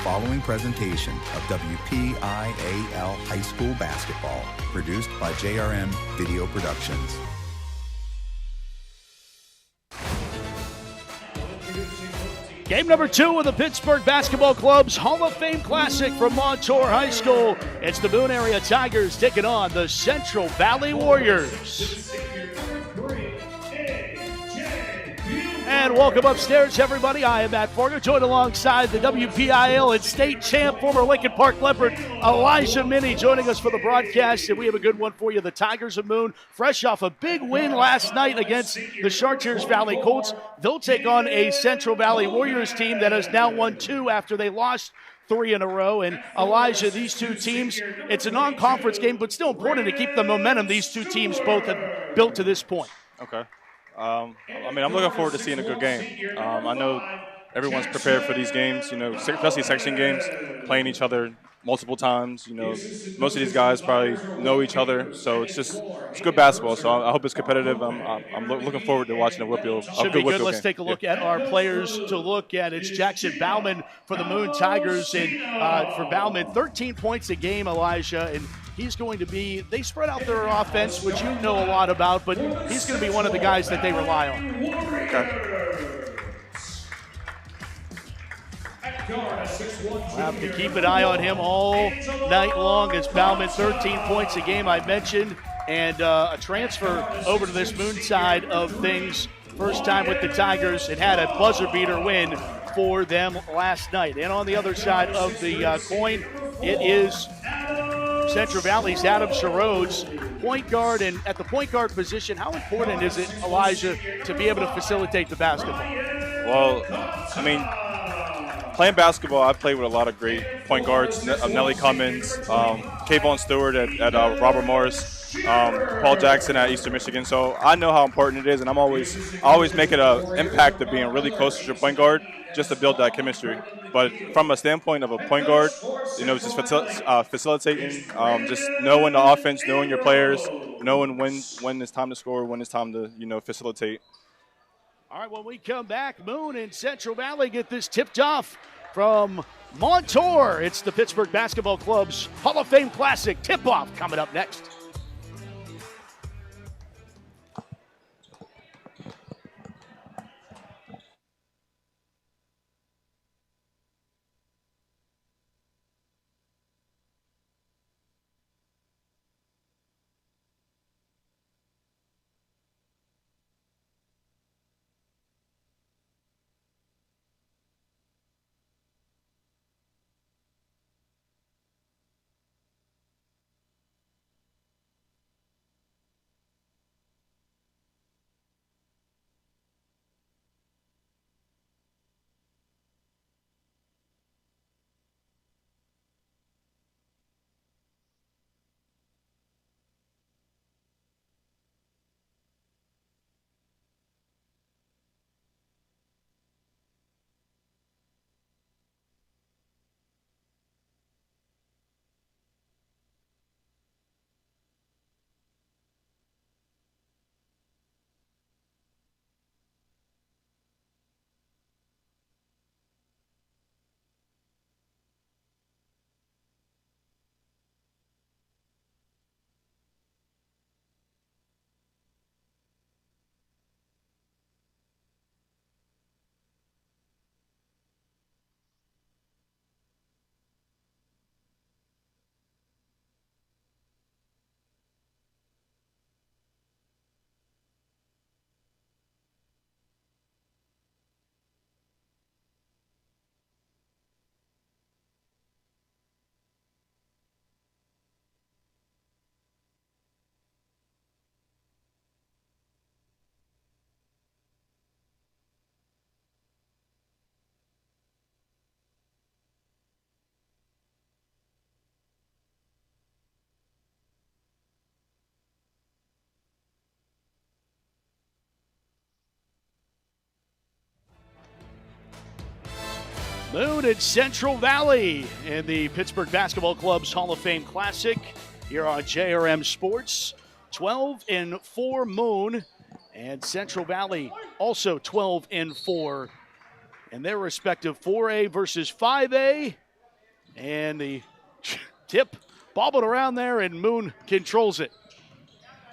following presentation of WPIAL High School Basketball, produced by JRM Video Productions. Game number 2 of the Pittsburgh Basketball Club's Hall of Fame Classic from Montour High School. It's the Boone Area Tigers taking on the Central Valley Warriors. And welcome upstairs, everybody. I am Matt Forger, joined alongside the WPIL and state champ, former Lincoln Park Leopard, Elijah Minnie, joining us for the broadcast. And we have a good one for you. The Tigers of Boone, fresh off a big win last night against the Chartiers Valley Colts. They'll take on a Central Valley Warriors team that has now won 2 after they lost 3 in a row. And Elijah, these two teams, it's a non-conference game, but still important to keep the momentum these two teams both have built to this point. Okay. I'm looking forward to seeing a good game. I know everyone's prepared for these games, especially section games, playing each other multiple times. Most of these guys probably know each other, so it's good basketball. So I hope it's competitive. I'm looking forward to watching a Whippeal. Should be good. Let's take a look at our players to look at. It's Jackson Bauman for the Moon Tigers, and for Bauman, 13 points a game, Elijah, and he's going to be, they spread out their offense, which you know a lot about, but he's going to be one of the guys that they rely on. Okay. We'll have to keep an eye on him all night long as Bauman, 13 points a game, I mentioned, and a transfer over to this Moon side of things. First time with the Tigers, and had a buzzer beater win for them last night. And on the other side of the coin, it is Central Valley's Adam Sherrodes, point guard. And at the point guard position, how important is it, Elijah, to be able to facilitate the basketball? Well, playing basketball, I've played with a lot of great point guards, Nelly Cummins, Kayvon Stewart at Robert Morris, Paul Jackson at Eastern Michigan. So I know how important it is, and I always make it an impact of being really close to your point guard just to build that chemistry. But from a standpoint of a point guard, just facilitating, just knowing the offense, knowing your players, knowing when it's time to score, when it's time to, facilitate. All right, when we come back, Moon and Central Valley get this tipped off from Montour. It's the Pittsburgh Basketball Club's Hall of Fame Classic tip-off coming up next. Moon and Central Valley in the Pittsburgh Basketball Club's Hall of Fame Classic here on JRM Sports. 12-4 Moon, and Central Valley also 12-4 in their respective 4A versus 5A And the tip bobbled around there, and Moon controls it.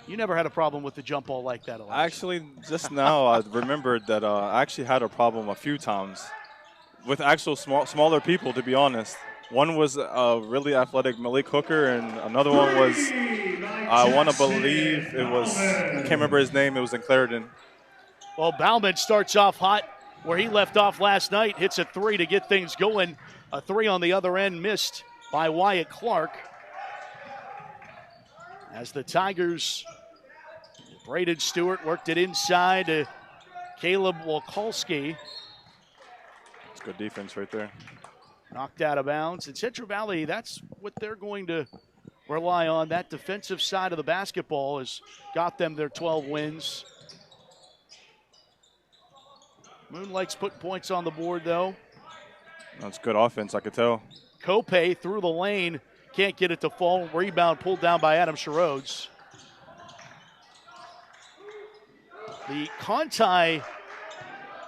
You never had a problem with the jump ball like that, Elijah. Actually, just now I remembered that I actually had a problem a few times with actual smaller people, to be honest. One was a really athletic Malik Hooker, and another one was, I want to believe it was, I can't remember his name, it was in Clarendon. Well, Bauman starts off hot where he left off last night, hits a three to get things going. A three on the other end missed by Wyatt Clark. As the Tigers, Braden Stewart worked it inside to Caleb Wolkolski. It's good defense right there. Knocked out of bounds. And Central Valley, that's what they're going to rely on. That defensive side of the basketball has got them their 12 wins. Moon likes putting points on the board, though. That's good offense, I could tell. Kope through the lane. Can't get it to fall. Rebound pulled down by Adam Sherrodes. The Conti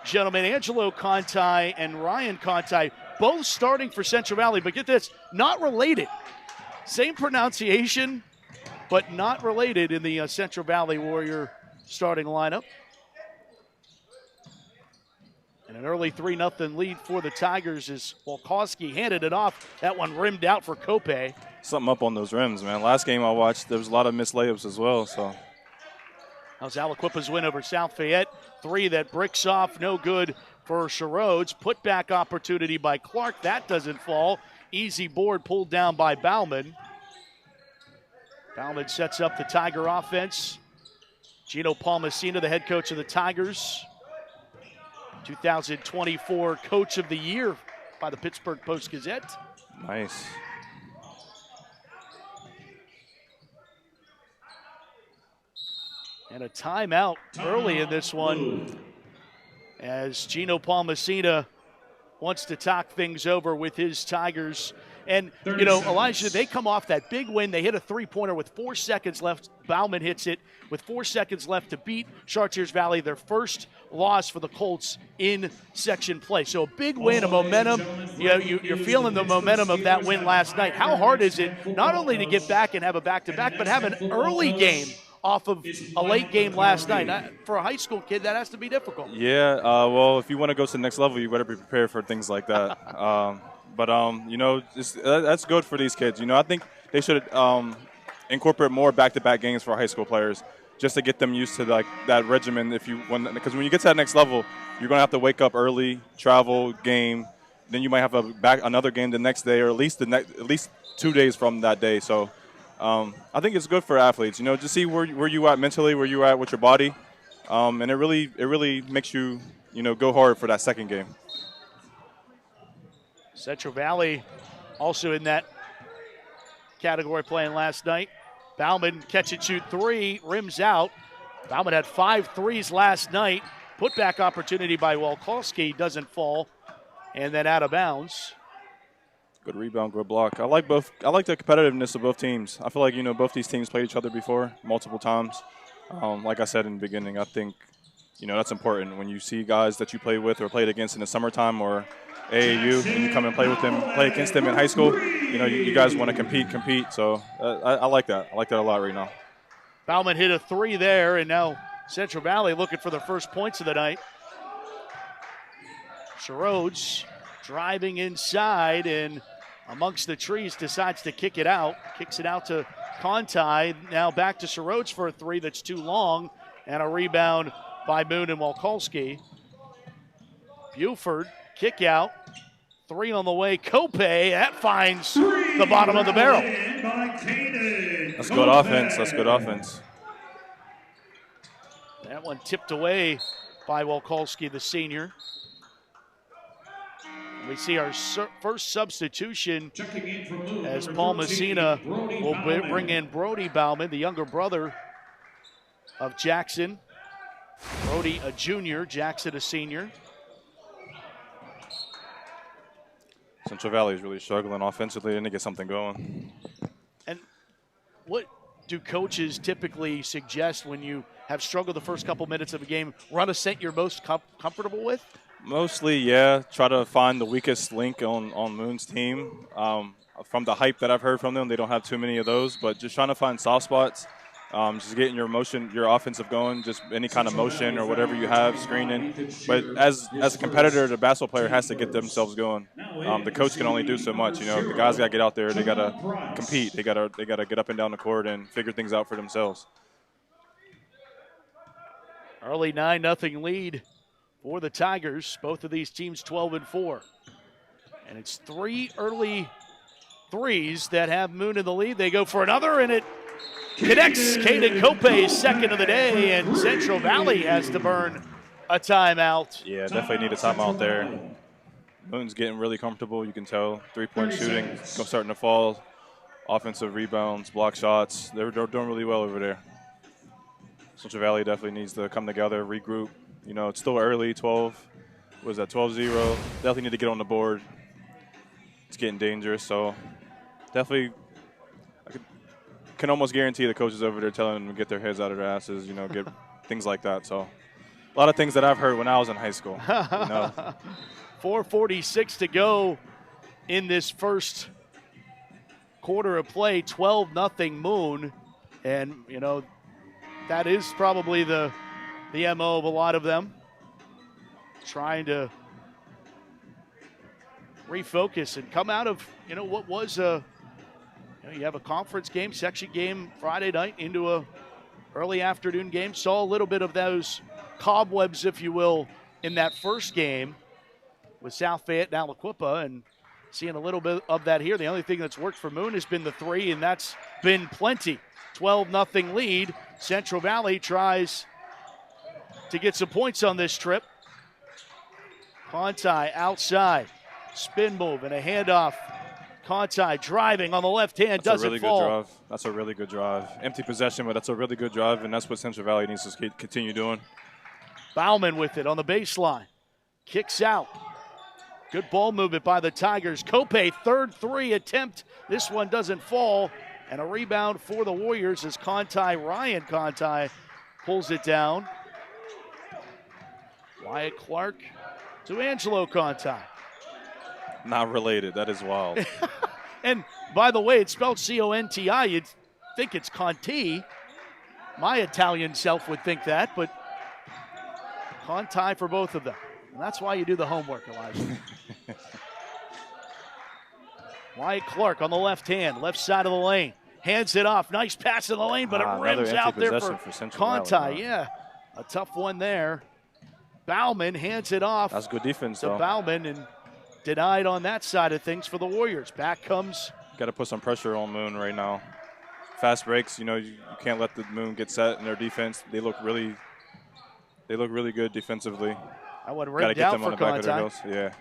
gentlemen, Angelo Conti and Ryan Conti, both starting for Central Valley, but get this, not related. Same pronunciation, but not related in the Central Valley Warrior starting lineup. And an early 3-0 lead for the Tigers as Wolkowski handed it off. That one rimmed out for Kope. Something up on those rims, man. Last game I watched, there was a lot of missed layups as well. So that was Aliquippa's win over South Fayette. Three that bricks off, no good for Sherrodes. Putback opportunity by Clark. That doesn't fall. Easy board pulled down by Bauman. Bauman sets up the Tiger offense. Gino Palmasina, the head coach of the Tigers. 2024 Coach of the Year by the Pittsburgh Post-Gazette. Nice. And a timeout early in this one as Gino Palmasina wants to talk things over with his Tigers. And, you know, Elijah, they come off that big win. They hit a three-pointer with 4 seconds left. Bauman hits it with 4 seconds left to beat Chartiers Valley, their first loss for the Colts in section play. So a big win, a momentum. You know, you're feeling the momentum of that win last night. How hard is it not only to get back and have a back-to-back, but have an early game off of a late game last night? For a high school kid, that has to be difficult. Yeah, well, if you want to go to the next level, you better be prepared for things like that. You know, that's good for these kids. You know, I think they should incorporate more back-to-back games for high school players just to get them used to like that regimen. Because when you get to that next level, you're going to have to wake up early, travel, game. Then you might have another game the next day, or at least 2 days from that day. So I think it's good for athletes. You know, to see where you at mentally, where you at with your body, and it really makes you go hard for that second game. Central Valley also in that category playing last night. Bauman catch and shoot three, rims out. Bauman had 5 threes last night. Putback opportunity by Wolkowski doesn't fall, and then out of bounds. Good rebound, good block. I like the competitiveness of both teams. I feel like both these teams played each other before multiple times. Like I said in the beginning, I think that's important when you see guys that you played with or played against in the summertime or AAU, and you come and play against them in high school. You guys want to compete. So I like that. I like that a lot right now. Bauman hit a 3 there, and now Central Valley looking for their first points of the night. Sherrodes driving inside and amongst the trees decides to kick it out. Kicks it out to Conti. Now back to Sherrodes for a 3 that's too long, and a rebound by Moon and Wolkowski. Buford, kick out. 3 on the way. Kope, that finds the bottom of the barrel. That's good offense. That's good offense. That one tipped away by Wolkowski, the senior. We see our first substitution as Palmasina will bring in Brody Bauman, the younger brother of Jackson. Brody a junior, Jackson a senior. Central Valley is really struggling offensively. They need to get something going. And what do coaches typically suggest when you have struggled the first couple minutes of a game? Run a set you're most comfortable with? Mostly, yeah. Try to find the weakest link on Moon's team. From the hype that I've heard from them, they don't have too many of those, but just trying to find soft spots. Just getting your motion, your offensive going, just any kind of motion or whatever you have, screening. But as a competitor, the basketball player has to get themselves going. The coach can only do so much. You know, the guys got to get out there. They got to compete. They got to get up and down the court and figure things out for themselves. Early 9-0 lead for the Tigers. Both of these teams 12-4. And it's 3 early threes that have Moon in the lead. They go for another, and it connects. KDKA second of the day, and Central Valley has to burn a timeout. Yeah, definitely need a timeout there. Moon's getting really comfortable, you can tell. Three-point shooting starting to fall. Offensive rebounds, block shots. They're doing really well over there. Central Valley definitely needs to come together, regroup. You know, it's still early, 12. What is that, 12-0? Definitely need to get on the board. It's getting dangerous, so definitely can almost guarantee the coaches over there telling them to get their heads out of their asses, you know, get things like that. So a lot of things that I've heard when I was in high school. You know. 4:46 to go in this first quarter of play, 12-0 Moon. And, you know, that is probably the MO of a lot of them, trying to refocus and come out of, you know, what was a, you know, you have a conference game, section game Friday night into a early afternoon game. Saw a little bit of those cobwebs, if you will, in that first game with South Fayette and Aliquippa, and seeing a little bit of that here. The only thing that's worked for Moon has been the three, and that's been plenty. 12-0 lead. Central Valley tries to get some points on this trip. Conti outside. Spin move and a handoff. Conti driving on the left hand, doesn't fall. Good drive. That's a really good drive. Empty possession, but that's a really good drive, and that's what Central Valley needs to continue doing. Bauman with it on the baseline. Kicks out. Good ball movement by the Tigers. Kope, third three attempt. This one doesn't fall. And a rebound for the Warriors as Ryan Conti pulls it down. Wyatt Clark to Angelo Conti. Not related. That is wild. And by the way, it's spelled C-O-N-T-I. You'd think it's Conti. My Italian self would think that, but Conti for both of them. And that's why you do the homework, Elijah. Wyatt Clark on the left hand, left side of the lane. Hands it off. Nice pass in the lane, but it rims out there for Conti. Yeah, a tough one there. Bauman hands it off. That's good defense, to Bauman, and denied on that side of things for the Warriors. Back comes. Got to put some pressure on Moon right now. Fast breaks, you know, you can't let the Moon get set in their defense. They look really good defensively. I would rim down for Conti. Yeah.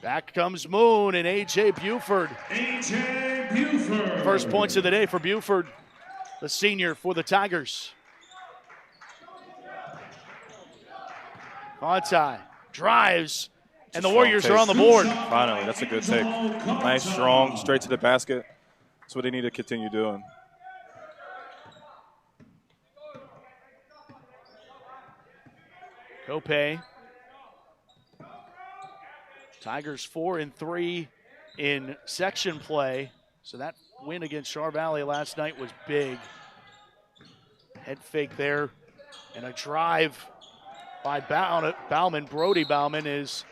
Back comes Moon and A.J. Buford. First points of the day for Buford, the senior for the Tigers. Conti drives, and the Warriors are on the board. Finally, that's a good take. Nice, strong, straight to the basket. That's what they need to continue doing. Kope. Tigers 4-3 in section play. So that win against Char Valley last night was big. Head fake there and a drive by Bauman. Brody Bauman is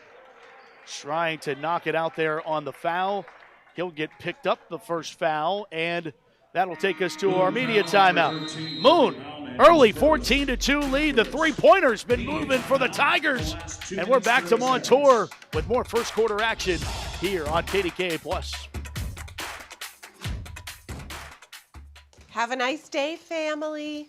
trying to knock it out there on the foul. He'll get picked up the first foul, and that'll take us to our media timeout. Moon, early 14-2 lead. The three-pointer's been moving for the Tigers. And we're back to Montour with more first quarter action here on KDKA+. Have a nice day, family.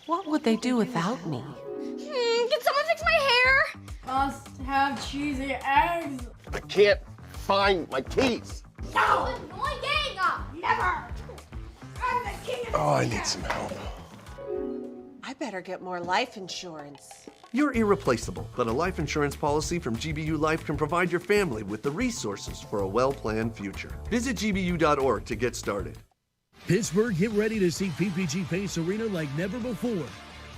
What would they do without me? Can someone fix my hair? Must have cheesy eggs. I can't find my keys. No! Annoying! Never! I'm the king of I need some help. I better get more life insurance. You're irreplaceable, but a life insurance policy from GBU Life can provide your family with the resources for a well-planned future. Visit gbu.org to get started. Pittsburgh, get ready to see PPG Pace Arena like never before.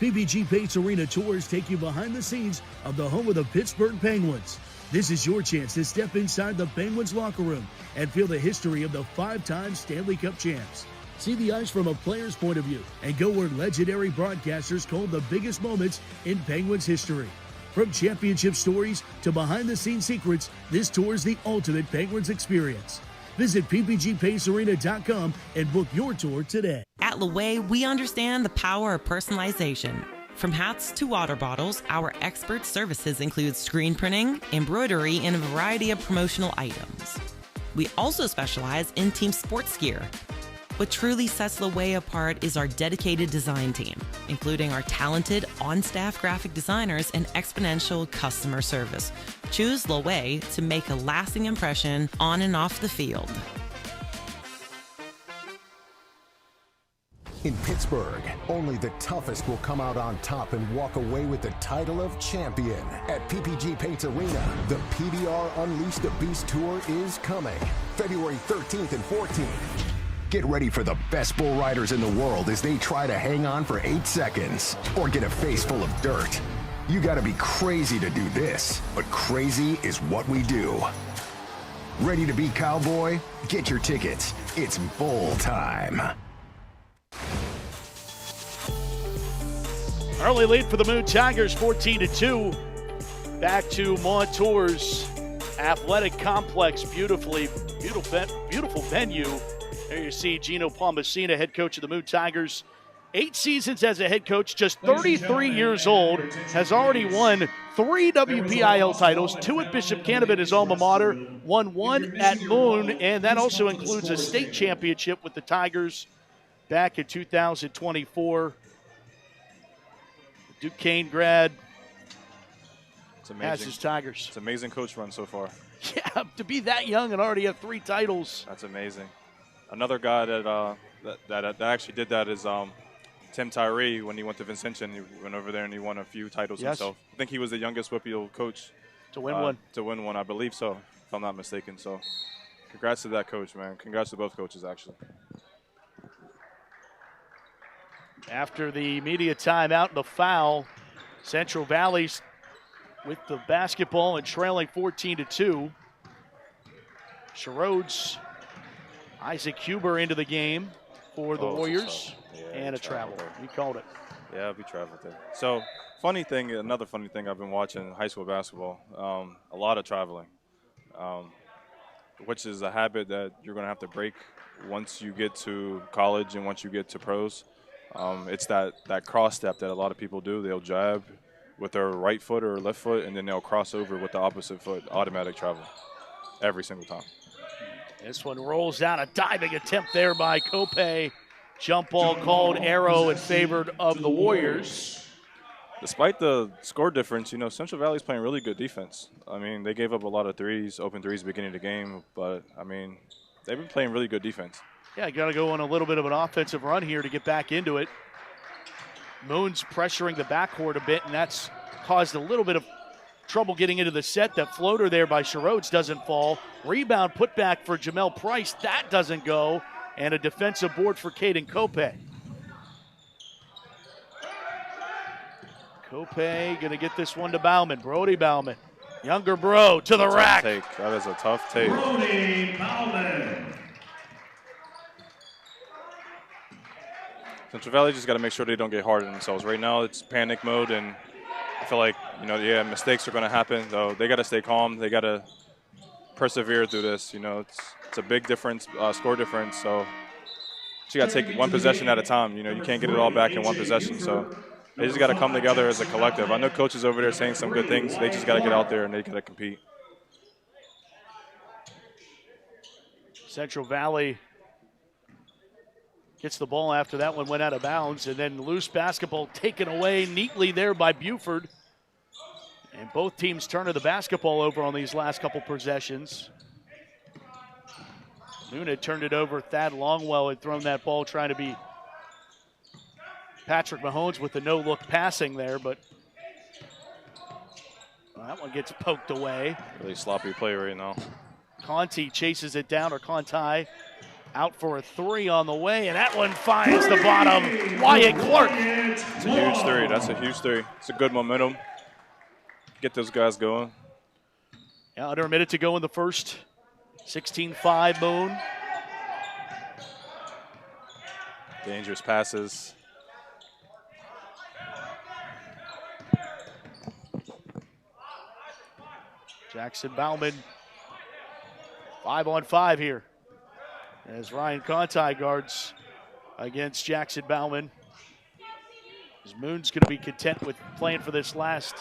PPG Paints Arena Tours take you behind the scenes of the home of the Pittsburgh Penguins. This is your chance to step inside the Penguins locker room and feel the history of the 5-time Stanley Cup champs. See the ice from a player's point of view and go where legendary broadcasters told the biggest moments in Penguins history. From championship stories to behind-the-scenes secrets, this tour is the ultimate Penguins experience. Visit ppgpaintsarena.com and book your tour today. At Loewe, we understand the power of personalization. From hats to water bottles, our expert services include screen printing, embroidery, and a variety of promotional items. We also specialize in team sports gear. What truly sets Loewe apart is our dedicated design team, including our talented on-staff graphic designers and exponential customer service. Choose Loewe to make a lasting impression on and off the field. In Pittsburgh, only the toughest will come out on top and walk away with the title of champion. At PPG Paints Arena, the PBR Unleash the Beast Tour is coming, February 13th and 14th. Get ready for the best bull riders in the world as they try to hang on for 8 seconds or get a face full of dirt. You gotta be crazy to do this, but crazy is what we do. Ready to be cowboy? Get your tickets. It's bull time. Early lead for the Moon Tigers, 14-2. Back to Montour's athletic complex, beautiful venue. There you see Gino Palmacina, head coach of the Moon Tigers. 8 seasons as a head coach, just 33 years old, has already won 3 WPIL titles, 2 at Bishop Cannabis, his alma mater, won 1 at Moon, and that also includes a state championship with the Tigers back in 2024. Duquesne grad has his Tigers. It's an amazing coach run so far. Yeah, to be that young and already have 3 titles. That's amazing. Another guy that actually did that is Tim Tyree. When he went to Vincentian, he went over there and he won a few titles himself. I think he was the youngest WPIL coach to win one. To win one, I believe so, if I'm not mistaken. So congrats to that coach, man. Congrats to both coaches, actually. After the media timeout and the foul, Central Valley's with the basketball and trailing 14-2. Sherrod's Isaac Huber into the game for the Warriors, and a travel. You called it. Yeah, we traveled there. So, another funny thing I've been watching high school basketball, a lot of traveling, which is a habit that you're going to have to break once you get to college and once you get to pros. It's that cross step that a lot of people do. They'll jab with their right foot or left foot, and then they'll cross over with the opposite foot, automatic travel, every single time. This one rolls down, a diving attempt there by Cope. Jump ball called arrow in favor of the Warriors. Despite the score difference, Central Valley's playing really good defense. I mean, they gave up a lot of threes, open threes beginning of the game, but, I mean, they've been playing really good defense. Yeah, got to go on a little bit of an offensive run here to get back into it. Moon's pressuring the backcourt a bit, and that's caused a little bit of trouble getting into the set. That floater there by Sherrod's doesn't fall. Rebound put back for Jamel Price. That doesn't go. And a defensive board for Caden Cope. Cope going to get this one to Bauman. Brody Bauman. Younger bro to the rack. That is a tough take. Brody Bauman. Central Valley just got to make sure they don't get hard on themselves. Right now it's panic mode, and I feel like, mistakes are going to happen. So they got to stay calm. They got to persevere through this. It's a big difference, score difference. So you got to take one possession at a time. You can't get it all back in one possession. So they just got to come together as a collective. I know coaches over there saying some good things. They just got to get out there and they got to compete. Central Valley gets the ball after that one went out of bounds, and then loose basketball taken away neatly there by Buford. And both teams turning the basketball over on these last couple possessions. Moon had turned it over. Thad Longwell had thrown that ball trying to be Patrick Mahomes with the no-look passing there, but that one gets poked away. Really sloppy play right now. Conti chases it down, or Conti Out for a 3 on the way, and that one finds the bottom. Wyatt Clark. It's a huge 3. That's a huge 3. It's a good momentum. Get those guys going. Yeah, under a minute to go in the first. 16-5 Moon. Dangerous passes. Jackson Bauman, 5-on-5 here. As Ryan Conti guards against Jackson Bauman. As Moon's going to be content with playing for this last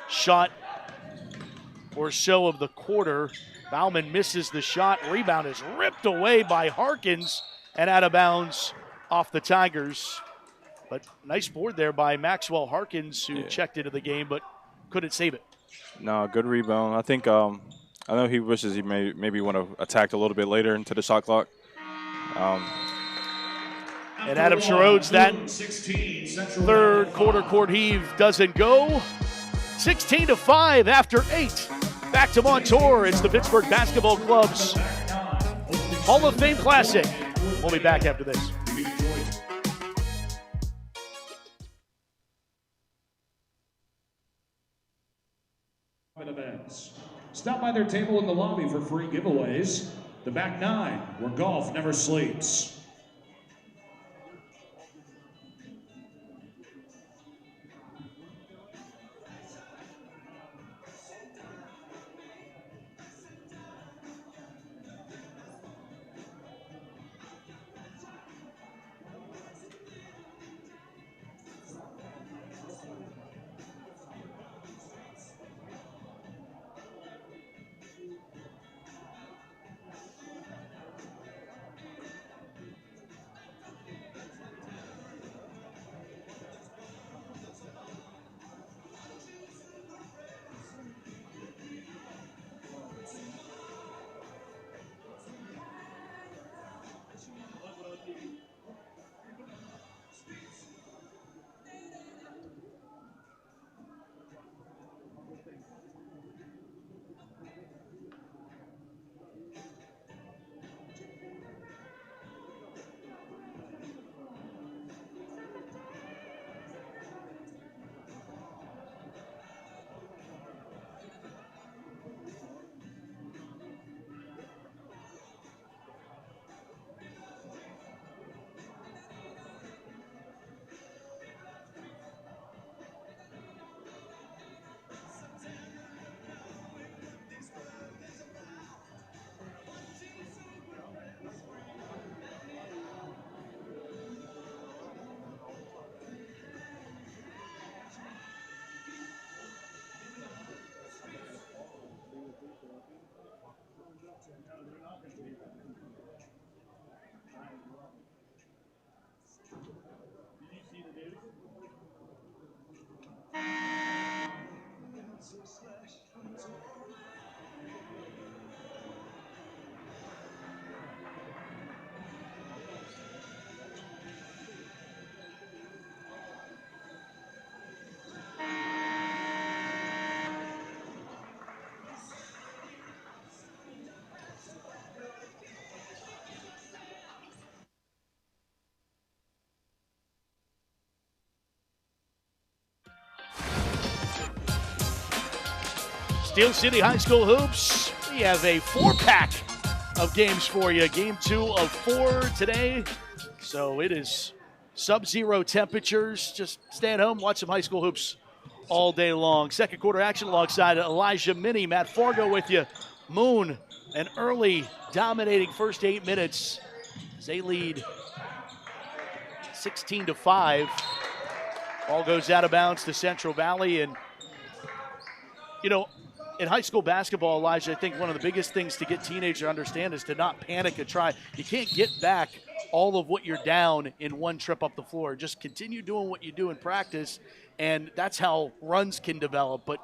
shot or so of the quarter. Bauman misses the shot. Rebound is ripped away by Harkins and out of bounds off the Tigers. But nice board there by Maxwell Harkins, who checked into the game but couldn't save it. No, good rebound. I think I know he wishes he maybe want to attack a little bit later into the shot clock. And Adam Sherrodes, that third quarter court heave doesn't go. 16-5 after 8. Back to Montour. It's the Pittsburgh Basketball Club's Hall of Fame Classic. We'll be back after this. Events. Stop by their table in the lobby for free giveaways. The Back Nine, where golf never sleeps. Steel City High School Hoops, we have a 4-pack of games for you. Game 2 of 4 today. So it is sub-zero temperatures. Just stay at home, watch some high school hoops all day long. Second quarter action alongside Elijah Minnie. Matt Fargo with you. Moon, an early dominating first 8 minutes as they lead 16-5. Ball goes out of bounds to Central Valley. And, you know, in high school basketball, Elijah, I think one of the biggest things to get teenagers to understand is to not panic and try. You can't get back all of what you're down in one trip up the floor. Just continue doing what you do in practice, and that's how runs can develop. But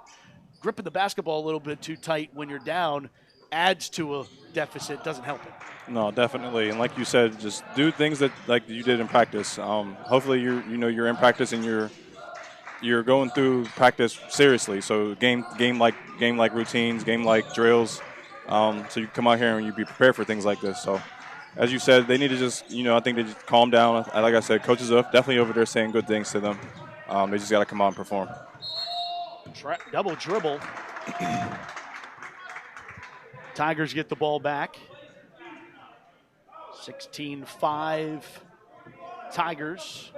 gripping the basketball a little bit too tight when you're down adds to a deficit, doesn't help it. No, definitely. And like you said, just do things that like you did in practice. Hopefully you're in practice and you're going through practice seriously. So game like routines, game like drills. So you come out here and you be prepared for things like this. So as you said, they need to just, I think they just calm down. Like I said, coaches are definitely over there saying good things to them. They just got to come out and perform. Double dribble. Tigers get the ball back. 16-5 Tigers.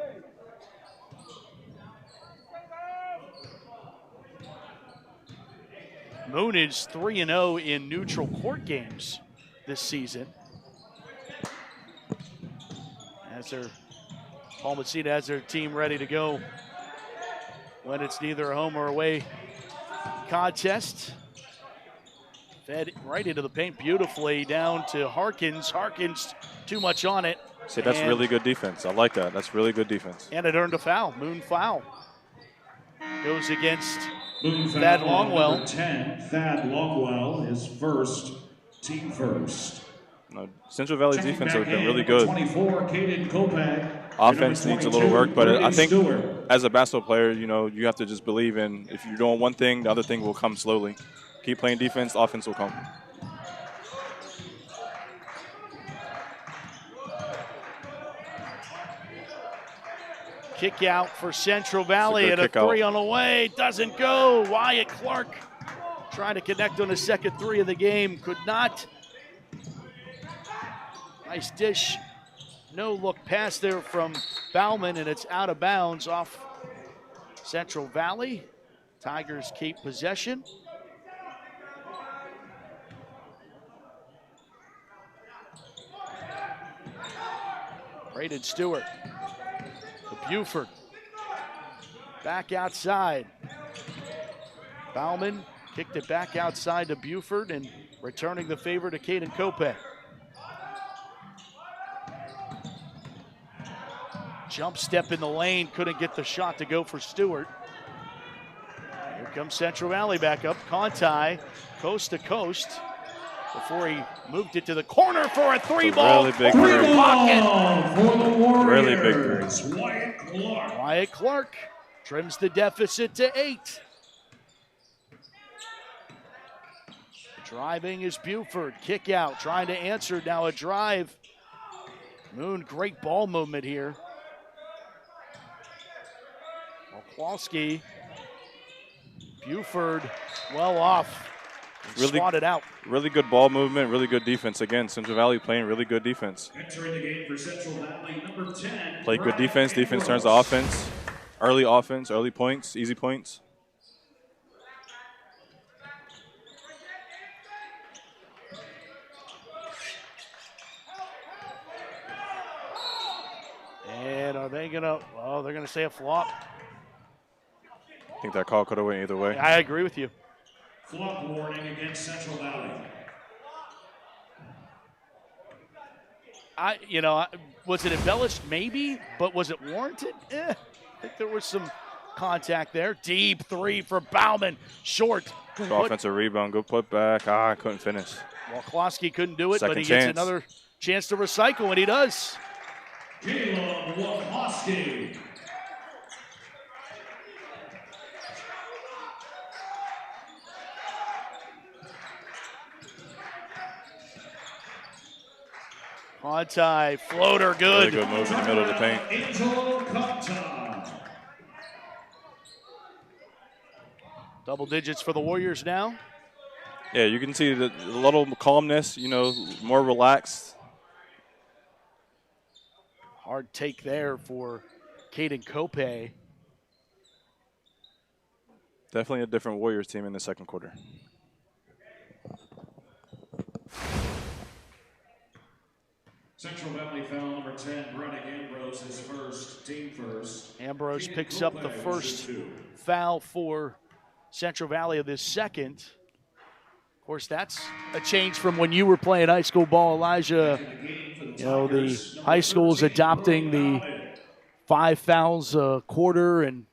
Moon is 3-0 in neutral court games this season. Paul Messina has their team ready to go when it's neither a home or away contest. Fed right into the paint beautifully down to Harkins. Harkins too much on it. See, that's really good defense. I like that. That's really good defense. And it earned a foul. Moon foul. Goes against Moon Thad foul, Longwell. number 10, Thad Longwell, his first, team first. No, Central Valley Checking defense back has been in, really number good. 24, Caden Offense needs a little work, but I think Stewart. as a basketball player, you have to just believe in if you're doing one thing, the other thing will come slowly. Keep playing defense, offense will come. Kick out for Central Valley and a kick out. three on the way. Doesn't go. Wyatt Clark trying to connect on the second three of the game. Could not. Nice dish. No look pass there from Bauman, and it's out of bounds off Central Valley. Tigers keep possession. Braden Stewart to Buford. Back outside. Bauman kicked it back outside to Buford and returning the favor to Caden Kopech. Jump step in the lane, couldn't get the shot to go for Stewart. Here comes Central Valley back up. Conti, coast to coast, before he moved it to the corner for a three ball. Really big Rear three. pocket. For the Warriors, Really big three. Wyatt Clark. Wyatt Clark trims the deficit to 8. Driving is Buford. Kick out, trying to answer now a drive. Moon, great ball movement here. Kowalski, Buford, well off. Really swatted out. Really good ball movement, really good defense. Again, Central Valley playing really good defense. Entering the game for Central Valley, number 10. Play good defense. Defense turns to offense. Early points, easy points. And are they gonna? Oh, they're gonna say a flop. I think that call could have went either way. I agree with you. Flop warning against Central Valley. Was it embellished? Maybe, but was it warranted? I think there was some contact there. Deep three for Bauman, short. Good offensive rebound, good put back. I couldn't finish. Well, Klosky couldn't do it, Second but he gets chance. another chance to recycle, and he does. Caleb Wakoski. Conti, floater, good. Really good move in the middle of the paint. Angel Conti. Double digits for the Warriors now. Yeah, you can see the little calmness, more relaxed. Hard take there for Caden Kopech. Definitely a different Warriors team in the second quarter. Central Valley foul number 10, Brennan Ambrose, his first, team first. Ambrose Caden picks up the Kopech, first two. foul for Central Valley of this second. Of course, that's a change from when you were playing high school ball, Elijah. The high school's adopting the 5 fouls a quarter and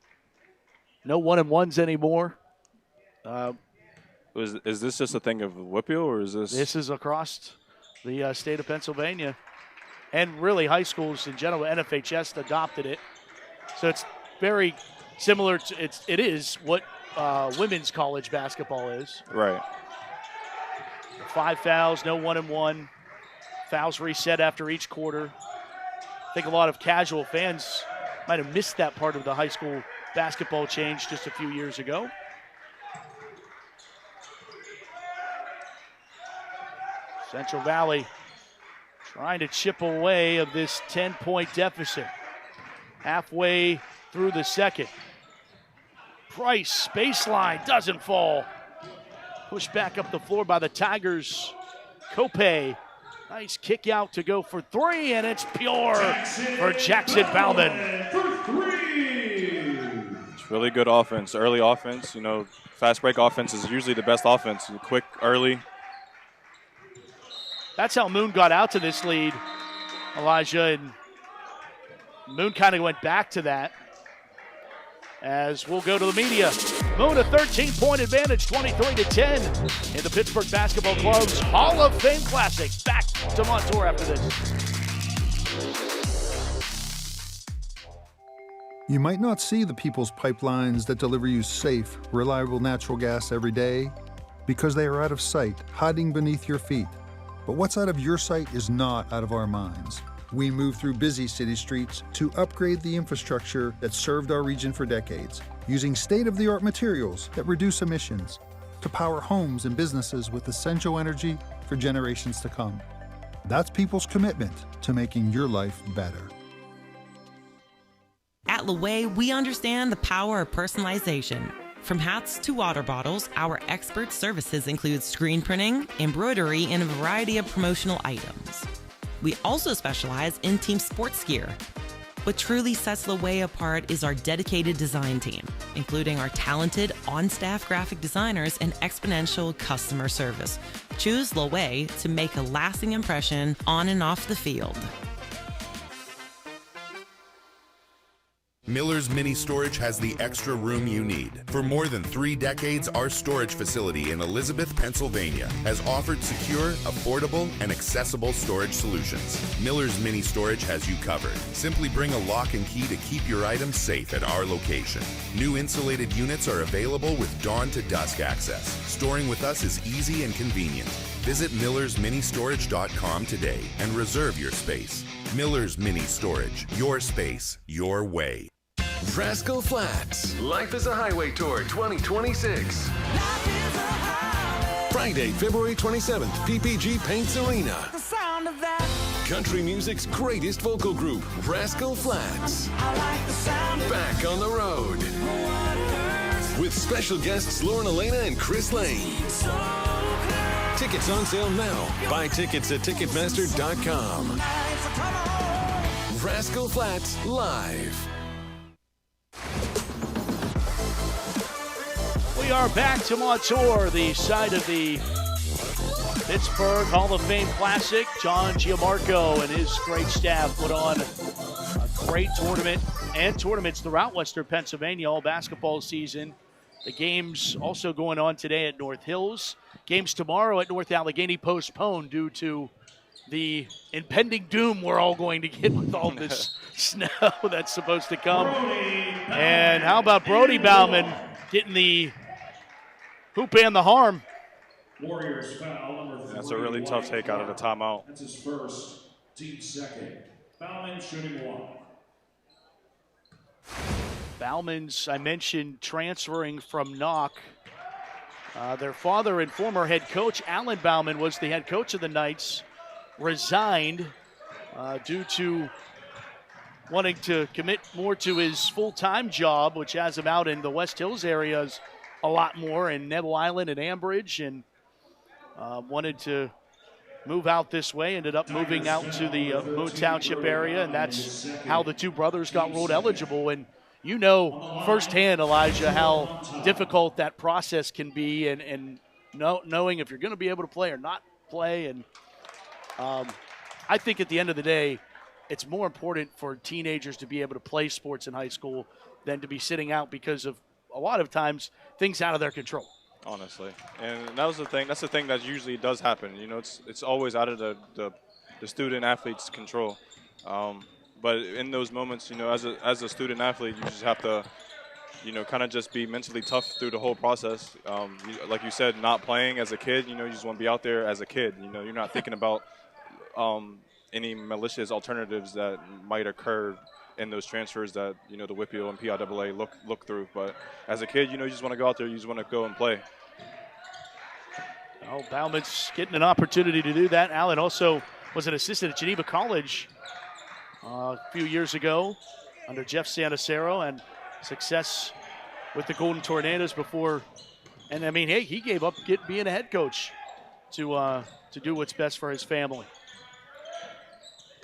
no 1-and-1s anymore. Is this just a thing of Whitfield, or is this? This is across the state of Pennsylvania. And really, high schools in general, NFHS adopted it. So it's very similar to, it is what women's college basketball is. Right. 5 fouls, no 1-and-1. Fouls reset after each quarter. I think a lot of casual fans might have missed that part of the high school basketball change just a few years ago. Central Valley trying to chip away of this 10-point deficit. Halfway through the second. Price, baseline, doesn't fall. Pushed back up the floor by the Tigers. Cope, nice kick out to go for three, and it's pure for Jackson Bauman. It's really good offense, early offense. Fast break offense is usually the best offense. Quick, early. That's how Moon got out to this lead, Elijah, and Moon kind of went back to that. As we'll go to the media. Moon a 13-point advantage, 23-10 in the Pittsburgh Basketball Club's Hall of Fame Classic. Back to Montour after this. You might not see the people's pipelines that deliver you safe, reliable natural gas every day because they are out of sight, hiding beneath your feet. But what's out of your sight is not out of our minds. We move through busy city streets to upgrade the infrastructure that served our region for decades, using state-of-the-art materials that reduce emissions to power homes and businesses with essential energy for generations to come. That's people's commitment to making your life better. At Leway, we understand the power of personalization. From hats to water bottles, our expert services include screen printing, embroidery, and a variety of promotional items. We also specialize in team sports gear. What truly sets Leway apart is our dedicated design team, including our talented on-staff graphic designers and exponential customer service. Choose Leway to make a lasting impression on and off the field. Miller's Mini Storage has the extra room you need. For more than 3 decades, our storage facility in Elizabeth, Pennsylvania has offered secure, affordable, and accessible storage solutions. Miller's Mini Storage has you covered. Simply bring a lock and key to keep your items safe at our location. New insulated units are available with dawn to dusk access. Storing with us is easy and convenient. Visit millersministorage.com today and reserve your space. Miller's Mini Storage. Your space, your way. Rascal Flats. Life is a Highway Tour 2026. Friday, February 27th, PPG Paints Arena. Country music's greatest vocal group, Rascal Flats. Back on the road. With special guests Lauren Elena and Chris Lane. Tickets on sale now. Buy tickets at Ticketmaster.com. Rascal Flats Live. We are back to Montour, the site of the Pittsburgh Hall of Fame Classic. John Giamarco and his great staff put on a great tournament and tournaments throughout Western Pennsylvania all basketball season. The games also going on today at North Hills. Games tomorrow at North Allegheny postponed due to the impending doom we're all going to get with all this snow that's supposed to come. And how about Brody Bauman getting the hoop and the harm? Warriors foul number 3. That's a really tough take out of the timeout. That's his first, team second. Bauman shooting 1. Bauman's, I mentioned, transferring from Knock. Their father and former head coach, Alan Bauman, was the head coach of the Knights, resigned due to wanting to commit more to his full-time job, which has him out in the West Hills areas a lot more, in Neville Island and Ambridge, and wanted to move out this way, ended up moving out to the Moon Township area, and that's how the two brothers got ruled eligible. And you know firsthand, Elijah, how difficult that process can be, and knowing if you're going to be able to play or not play. And I think at the end of the day, it's more important for teenagers to be able to play sports in high school than to be sitting out because of a lot of times things out of their control. Honestly, and that was the thing. That's the thing that usually does happen. You know, it's always out of the student athlete's control. But in those moments, you know, as a student athlete, you just have to, you know, kind of just be mentally tough through the whole process. Like you said, not playing as a kid, you know, you just want to be out there as a kid. You know, you're not thinking about any malicious alternatives that might occur in those transfers that, the WPIAL and PIAA look through. But as a kid, you just want to go out there, you just want to go and play. Oh, Bauman's getting an opportunity to do that. Allen also was an assistant at Geneva College a few years ago under Jeff Sanacero, and success with the Golden Tornadoes before. And, hey, he gave up being a head coach to do what's best for his family.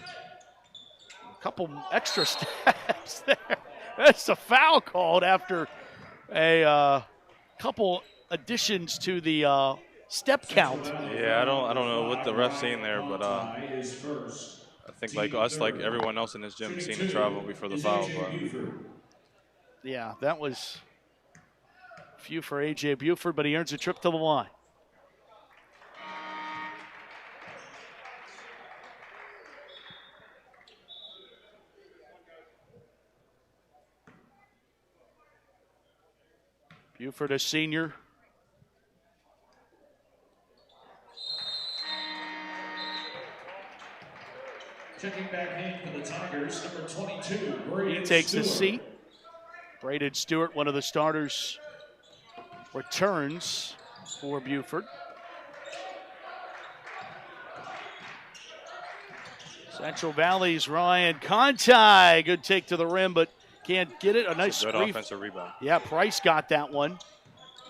A couple extra steps there. That's a foul called after a couple additions to the step count. Yeah, I don't know what the ref's seeing there, but I think like everyone else in this gym seen the travel before the foul. But yeah, that was few for A.J. Buford, but he earns a trip to the line. Buford, a senior. Checking back in for the Tigers, number 22, He takes a seat. Braden Stewart, one of the starters, returns for Buford. Central Valley's Ryan Conti. Good take to the rim, but can't get it. A nice good offensive rebound. Yeah, Price got that one.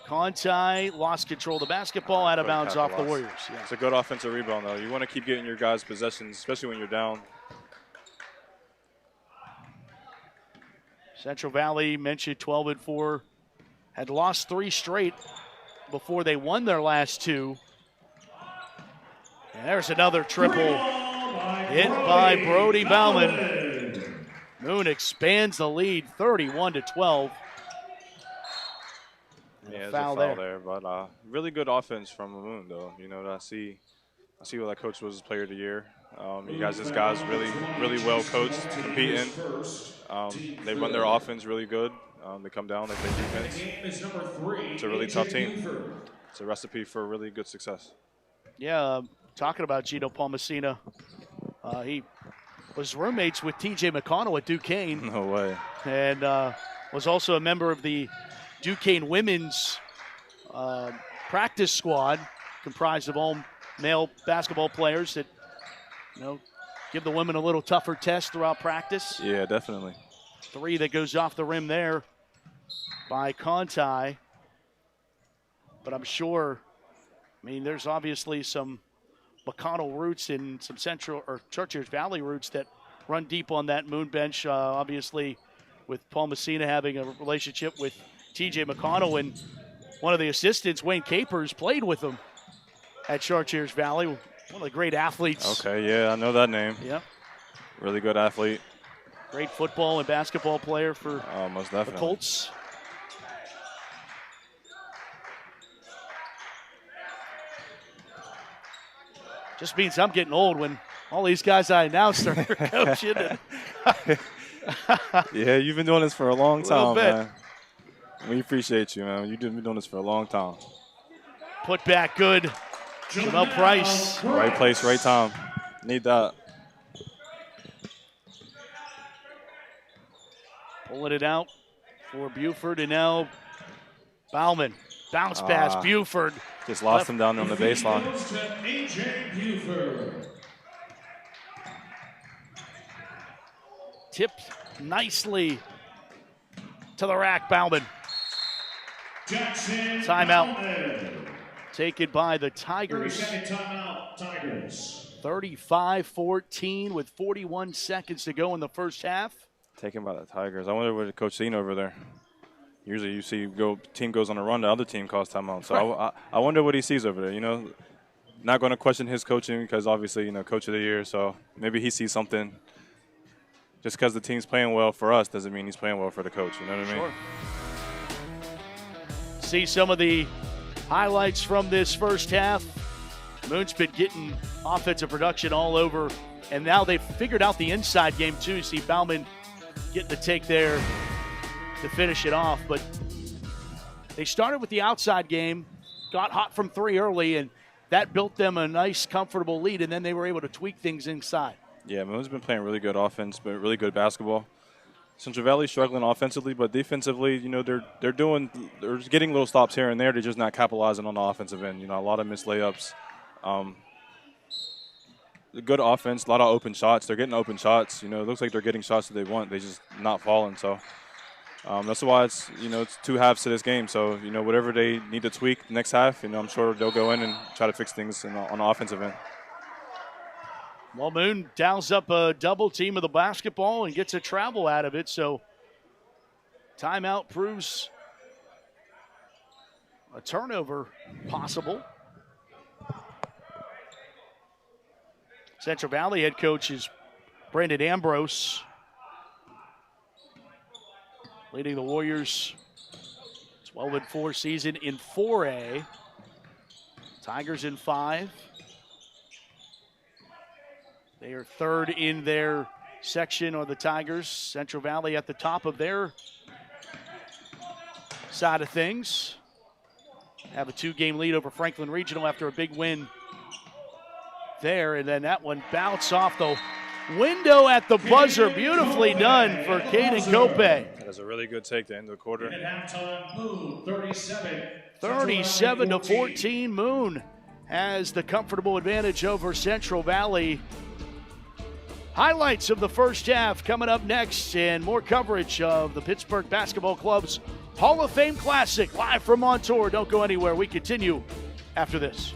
Conti lost control of the basketball, out of bounds off the Warriors. Yeah. It's a good offensive rebound, though. You want to keep getting your guys possessions, especially when you're down. Central Valley, mentioned 12-4, had lost 3 straight before they won their last 2. And there's another triple hit by Brody Bauman. Moon expands the lead, 31-12. Yeah, there's a foul there, but really good offense from Moon, though. I see what that coach was player of the year. This guy's really well coached, competing. They run their offense really good. They come down, they play defense. It's a really tough team. It's a recipe for really good success. Yeah, talking about Gino Palmasina, he was roommates with T.J. McConnell at Duquesne. No way. And was also a member of the Duquesne women's practice squad, comprised of all male basketball players that, give the women a little tougher test throughout practice. Yeah, definitely. 3 that goes off the rim there by Conti. But I'm sure, there's obviously some McConnell roots and some Central or Churchill Valley roots that run deep on that Moon bench. Obviously, with Paul Messina having a relationship with T.J. McConnell, and one of the assistants, Wayne Capers, played with him at Chartiers Valley. One of the great athletes. Okay, yeah, I know that name. Yep. Really good athlete. Great football and basketball player for most the definitely. Colts. Just means I'm getting old when all these guys I announced are coaching. Yeah, you've been doing this for a long time, bit. man. We appreciate you, man. You've been doing this for a long time. Put back good. Jamel Price. Right place, right time. Need that. Pulling it out for Buford, and now Bauman. Bounce pass, Buford. Just lost him down there on the baseline. A.J. Buford. Tipped nicely to the rack, Bauman. Timeout taken by the Tigers. 30-second timeout, Tigers. 35-14 with 41 seconds to go in the first half. Taken by the Tigers. I wonder what Coach seen over there. Usually you see team goes on a run, the other team calls timeout. So right. I wonder what he sees over there. Not going to question his coaching because obviously, Coach of the Year. So maybe he sees something. Just because the team's playing well for us doesn't mean he's playing well for the coach. You know what I mean? Sure. See some of the highlights from this first half. Moon's been getting offensive production all over, and now they've figured out the inside game too. You see Bauman getting the take there to finish it off, but they started with the outside game, got hot from 3 early, and that built them a nice, comfortable lead, and then they were able to tweak things inside. Yeah, Moon's been playing really good offense, but really good basketball. Central Valley struggling offensively, but defensively, you know, they're getting little stops here and there. They're just not capitalizing on the offensive end. You know, a lot of missed layups. Good offense, a lot of open shots. They're getting open shots. You know, it looks like they're getting shots that they want. They just not falling. So that's why it's, you know, it's 2 halves to this game. So, you know, whatever they need to tweak next half, you know, I'm sure they'll go in and try to fix things on the offensive end. Well, Moon dials up a double team of the basketball and gets a travel out of it. So timeout proves a turnover possible. Central Valley head coach is Brandon Ambrose, leading the Warriors 12-4 season in 4A. Tigers in 5. They are 3rd in their section, or the Tigers. Central Valley at the top of their side of things. Have a 2-game lead over Franklin Regional after a big win there. And then that one bounced off the window at the buzzer. Beautifully done for Caden Cope. That is a really good take to end the quarter. And at halftime, Moon 37-14. Moon has the comfortable advantage over Central Valley. Highlights of the first half coming up next, and more coverage of the Pittsburgh Basketball Club's Hall of Fame Classic live from Montour. Don't go anywhere. We continue after this.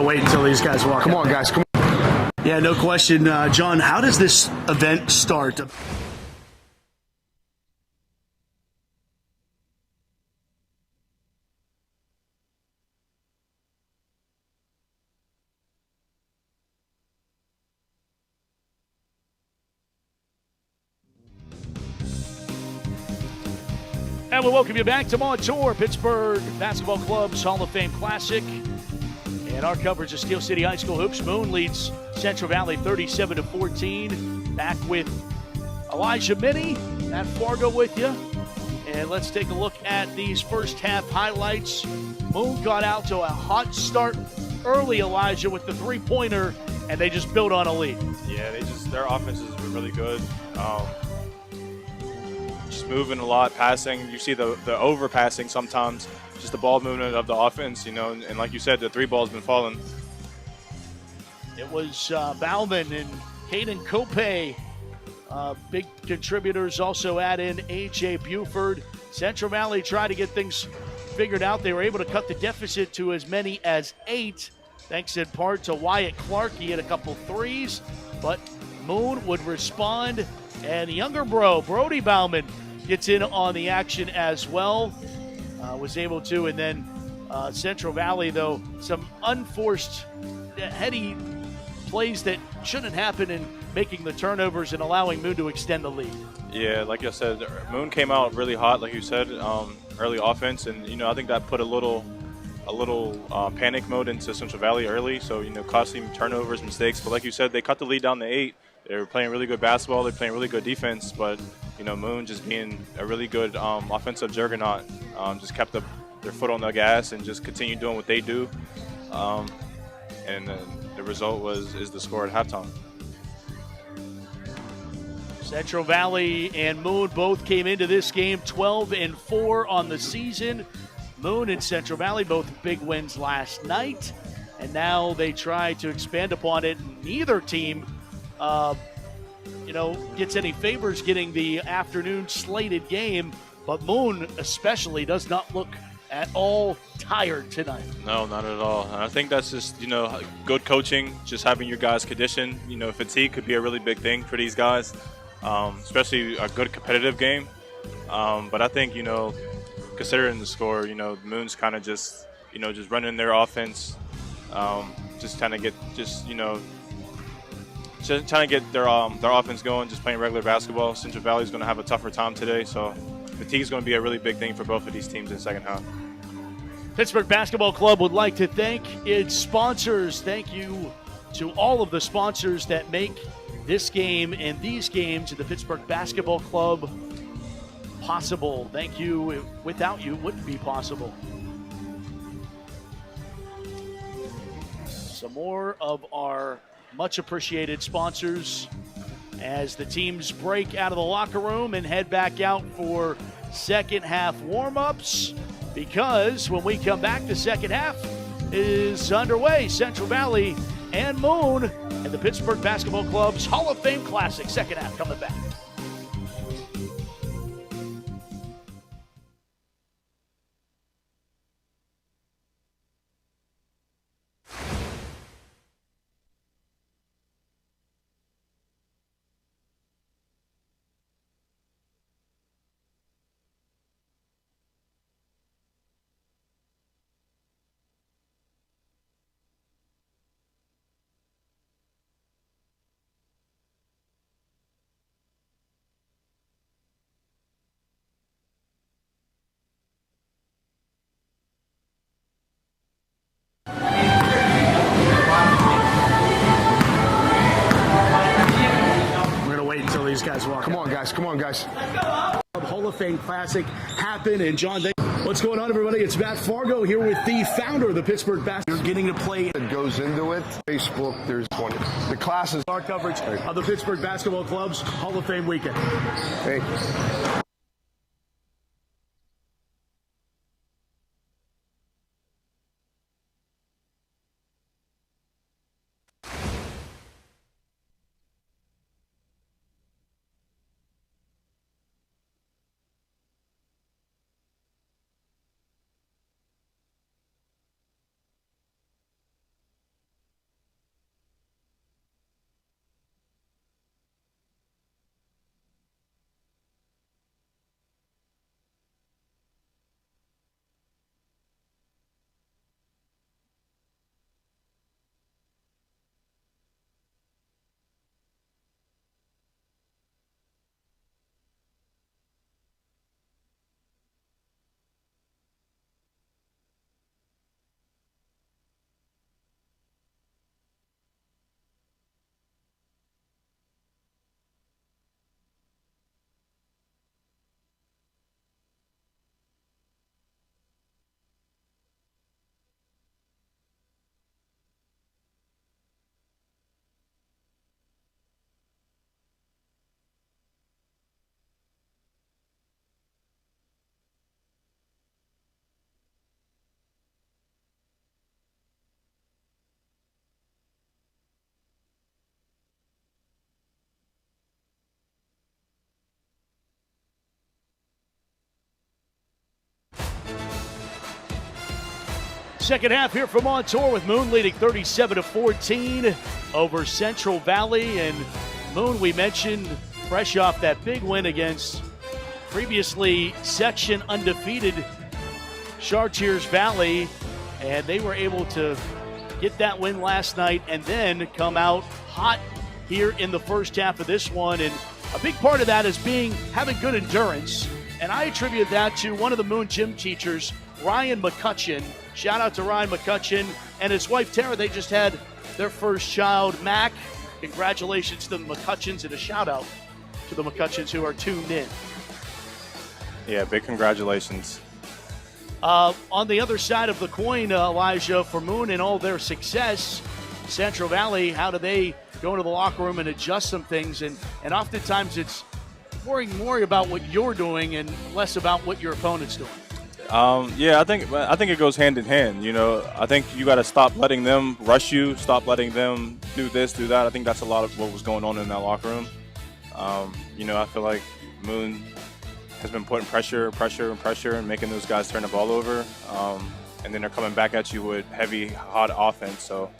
Wait until these guys walk. Come on, guys. Come on. Yeah, no question. John, how does this event start? And we welcome you back to Montour, Pittsburgh Basketball Club's Hall of Fame Classic. And our coverage of Steel City High School hoops. Moon leads Central Valley 37-14. Back with Elijah Minnie at Fargo with you. And let's take a look at these first half highlights. Moon got out to a hot start early, Elijah, with the 3-pointer, and they just built on a lead. Yeah, their offense has been really good. Just just moving a lot, passing. You see the overpassing sometimes, just the ball movement of the offense, and like you said, the three ball's been falling. It was Bauman and Caden Cope, big contributors. Also add in A.J. Buford. Central Valley tried to get things figured out. They were able to cut the deficit to as many as 8, thanks in part to Wyatt Clark. He had a couple threes, but Moon would respond. And the younger Brody Bauman, gets in on the action as well. Was able to. And then Central Valley, though, some unforced heady plays that shouldn't happen in making the turnovers and allowing Moon to extend the lead. Yeah, like I said, Moon came out really hot, like you said, early offense. And, I think that put a little panic mode into Central Valley early. So, costing turnovers, mistakes. But like you said, they cut the lead down to 8. They were playing really good basketball. They're playing really good defense. But, Moon just being a really good offensive juggernaut, just kept their foot on the gas and just continued doing what they do. And the result is the score at halftime. Central Valley and Moon both came into this game 12-4 on the season. Moon and Central Valley both big wins last night, and now they try to expand upon it. Neither team gets any favors getting the afternoon slated game, but Moon especially does not look at all tired tonight. No, not at all. And I think that's just, good coaching, just having your guys conditioned. Fatigue could be a really big thing for these guys, especially a good competitive game. But I think, considering the score, Moon's kind of just running their offense, just trying to get their offense going, just playing regular basketball. Central Valley's going to have a tougher time today, so fatigue is going to be a really big thing for both of these teams in the second half. Pittsburgh Basketball Club would like to thank its sponsors. Thank you to all of the sponsors that make this game and these games at the Pittsburgh Basketball Club possible. Thank you. Without you, it wouldn't be possible. Some more of our much appreciated sponsors as the teams break out of the locker room and head back out for second half warm-ups, because when we come back, the second half is underway. Central Valley and Moon and the Pittsburgh Basketball Club's Hall of Fame Classic. Second half coming back. These guys walk. Come on, guys. Hall of Fame Classic happen, and John, what's going on, everybody? It's Matt Fargo here with the founder of the Pittsburgh Basketball. You're getting to play. It goes into it. Facebook, there's 20. The classes. Our coverage of the Pittsburgh Basketball Club's Hall of Fame weekend. Hey. Second half here from Montour with Moon leading 37-14 over Central Valley. And Moon, we mentioned, fresh off that big win against previously section undefeated Chartiers Valley. And they were able to get that win last night and then come out hot here in the first half of this one. And a big part of that is having good endurance. And I attribute that to one of the Moon gym teachers, Ryan McCutcheon. Shout out to Ryan McCutcheon and his wife Tara. They just had their first child, Mac. Congratulations to the McCutcheons and a shout out to the McCutcheons who are tuned in. Yeah, big congratulations. On the other side of the coin, Elijah, for Moon and all their success, Central Valley, how do they go into the locker room and adjust some things? And oftentimes it's worrying more about what you're doing and less about what your opponent's doing. Yeah, I think it goes hand in hand. You know, I think you got to stop letting them rush you, stop letting them do this, do that. I think that's a lot of what was going on in that locker room. You know, I feel like Moon has been putting pressure and making those guys turn the ball over. And then they're coming back at you with heavy, hot offense. So,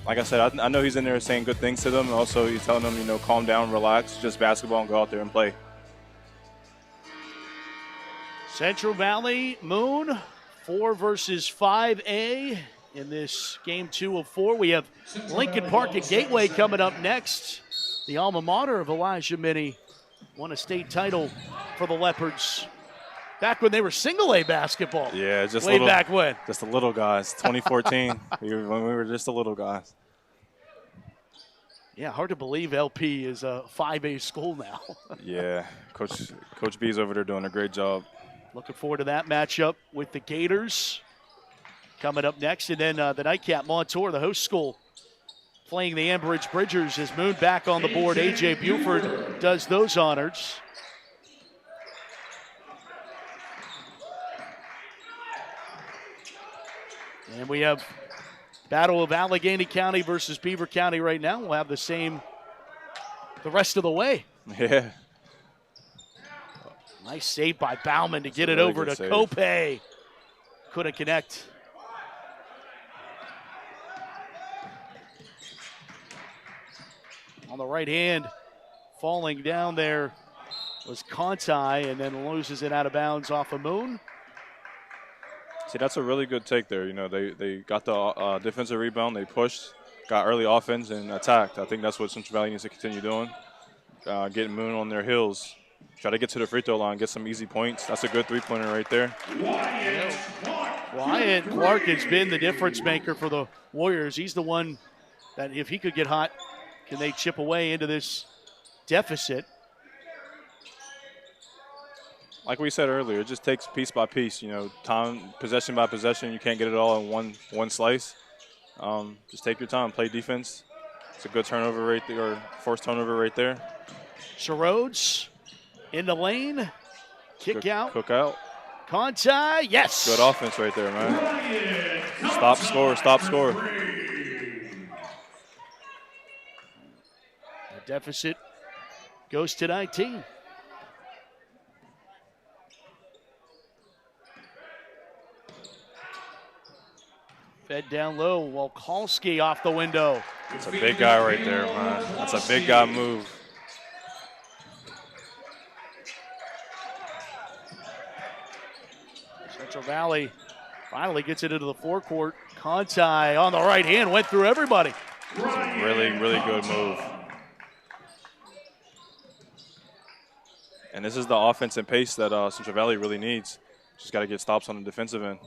like I said, I know he's in there saying good things to them. And also, he's telling them, you know, calm down, relax, just basketball, and go out there and play. Central Valley, Moon, 4 versus 5A in this game 2 of 4. We have Lincoln Park at Gateway coming up next. The alma mater of Elijah Minnie won a state title for the Leopards back when they were single-A basketball. Yeah, just way back when. Just the little guys, 2014, when we were just the little guys. Yeah, hard to believe LP is a 5A school now. Yeah, Coach B's over there doing a great job. Looking forward to that matchup with the Gators coming up next. And then the nightcap, Montour, the host school, playing the Ambridge Bridgers as Moon back on the board. A.J. Buford does those honors. And we have battle of Allegheny County versus Beaver County right now. We'll have the same the rest of the way. Yeah. Nice save by Bauman to get it over to Cope. Couldn't connect. On the right hand, falling down there was Conti, and then loses it out of bounds off of Moon. See, that's a really good take there. You know, they got the defensive rebound, they pushed, got early offense, and attacked. I think that's what Central Valley needs to continue doing, getting Moon on their heels. Try to get to the free throw line, get some easy points. That's a good three-pointer right there. Wyatt Clark has been the difference maker for the Warriors. He's the one that if he could get hot, can they chip away into this deficit? Like we said earlier, it just takes piece by piece. You know, time, possession by possession. You can't get it all in one slice. Just take your time, play defense. It's a good turnover right there, or forced turnover right there. Rhodes in the lane, kick out. Cook out. Conti, yes. Good offense right there, man. Stop, score, stop, score. The deficit goes to 19. Fed down low, Walkowski off the window. It's a big guy right there, man. That's a big guy move. Central Valley finally gets it into the forecourt. Conti on the right hand, went through everybody. It's a really, really good move. And this is the offense and pace that Central Valley really needs. Just got to get stops on the defensive end.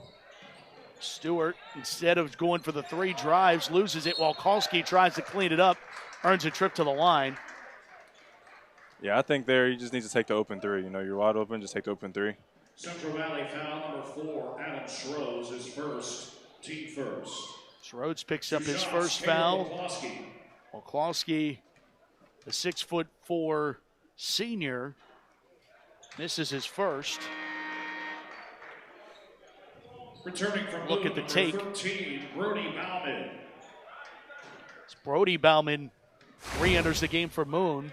Stewart, instead of going for the 3 drives, loses it. Walkowski tries to clean it up, earns a trip to the line. Yeah, I think there you just need to take the open 3. You know, you're wide open, just take the open 3. Central Valley foul number 4, Adam Schroes, his first, team first. Schroes picks up his first foul. Walkowski, the 6'4" senior, this is his first. Returning from look at the take. 13, Brody Bauman. It's Brody Bauman re-enters the game for Moon.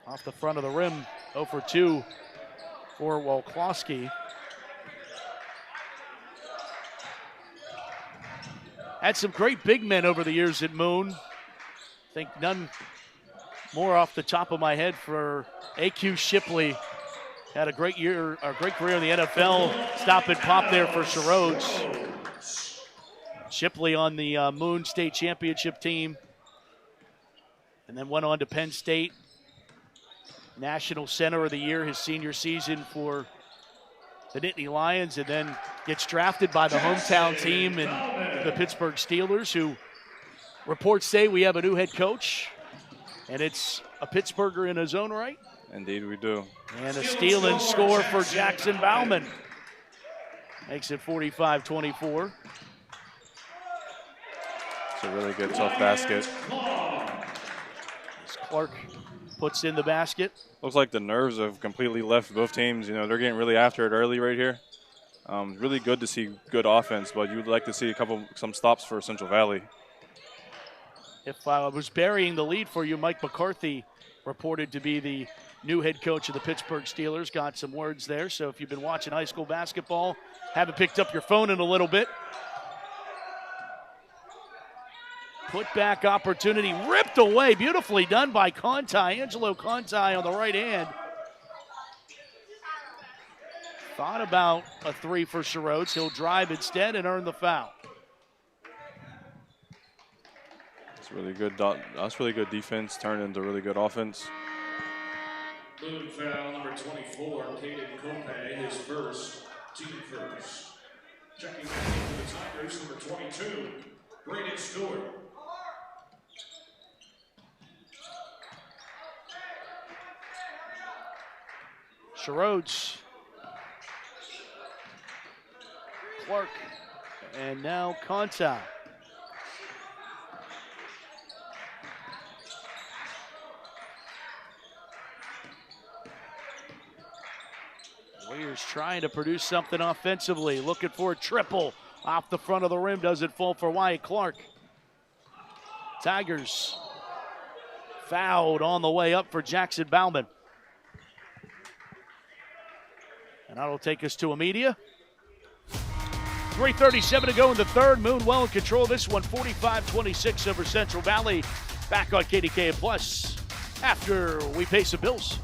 Off the front of the rim, 0 for 2 for Wolkowski. Had some great big men over the years at Moon. I think none more off the top of my head for A.Q. Shipley. Had a great year, a great career in the NFL. Stop and pop there for Sherrodes. Shipley on the Moon State Championship team. And then went on to Penn State. National Center of the Year his senior season for the Nittany Lions, and then gets drafted by the hometown team and the Pittsburgh Steelers, who reports say we have a new head coach, and it's a Pittsburgher in his own right. Indeed we do. And a steal and score for Jackson Bauman. Makes it 45-24. It's a really good, tough basket. As Clark puts in the basket. Looks like the nerves have completely left both teams. You know, they're getting really after it early right here. Really good to see good offense, but you would like to see some stops for Central Valley. If I was burying the lead for you, Mike McCarthy reported to be the new head coach of the Pittsburgh Steelers. Got some words there. So if you've been watching high school basketball, haven't picked up your phone in a little bit. Put back opportunity ripped away. Beautifully done by Conti. Angelo Conti on the right hand. Thought about a three for Sherrodes. He'll drive instead and earn the foul. That's really good. That's really good defense. Turned into really good offense. Moon foul number 24, KDKA, his first, team first. Checking back into the Tigers, number 22, Brayden Stewart. Sherrodes. Clark. And now Conti. Warriors trying to produce something offensively. Looking for a triple off the front of the rim. Doesn't fall for Wyatt Clark. Tigers fouled on the way up for Jackson Bauman. And that'll take us to a media. 3:37 to go in the third. Moon well in control of this one. 45-26 over Central Valley. Back on KDKA Plus after we pay some bills.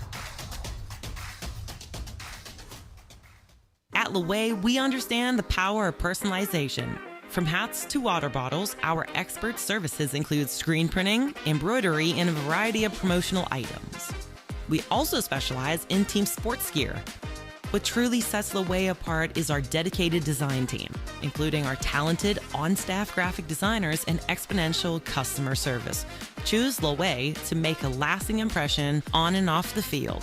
At Laway, we understand the power of personalization. From hats to water bottles, our expert services include screen printing, embroidery, and a variety of promotional items. We also specialize in team sports gear. What truly sets Laway apart is our dedicated design team, including our talented on-staff graphic designers and exponential customer service. Choose Laway to make a lasting impression on and off the field.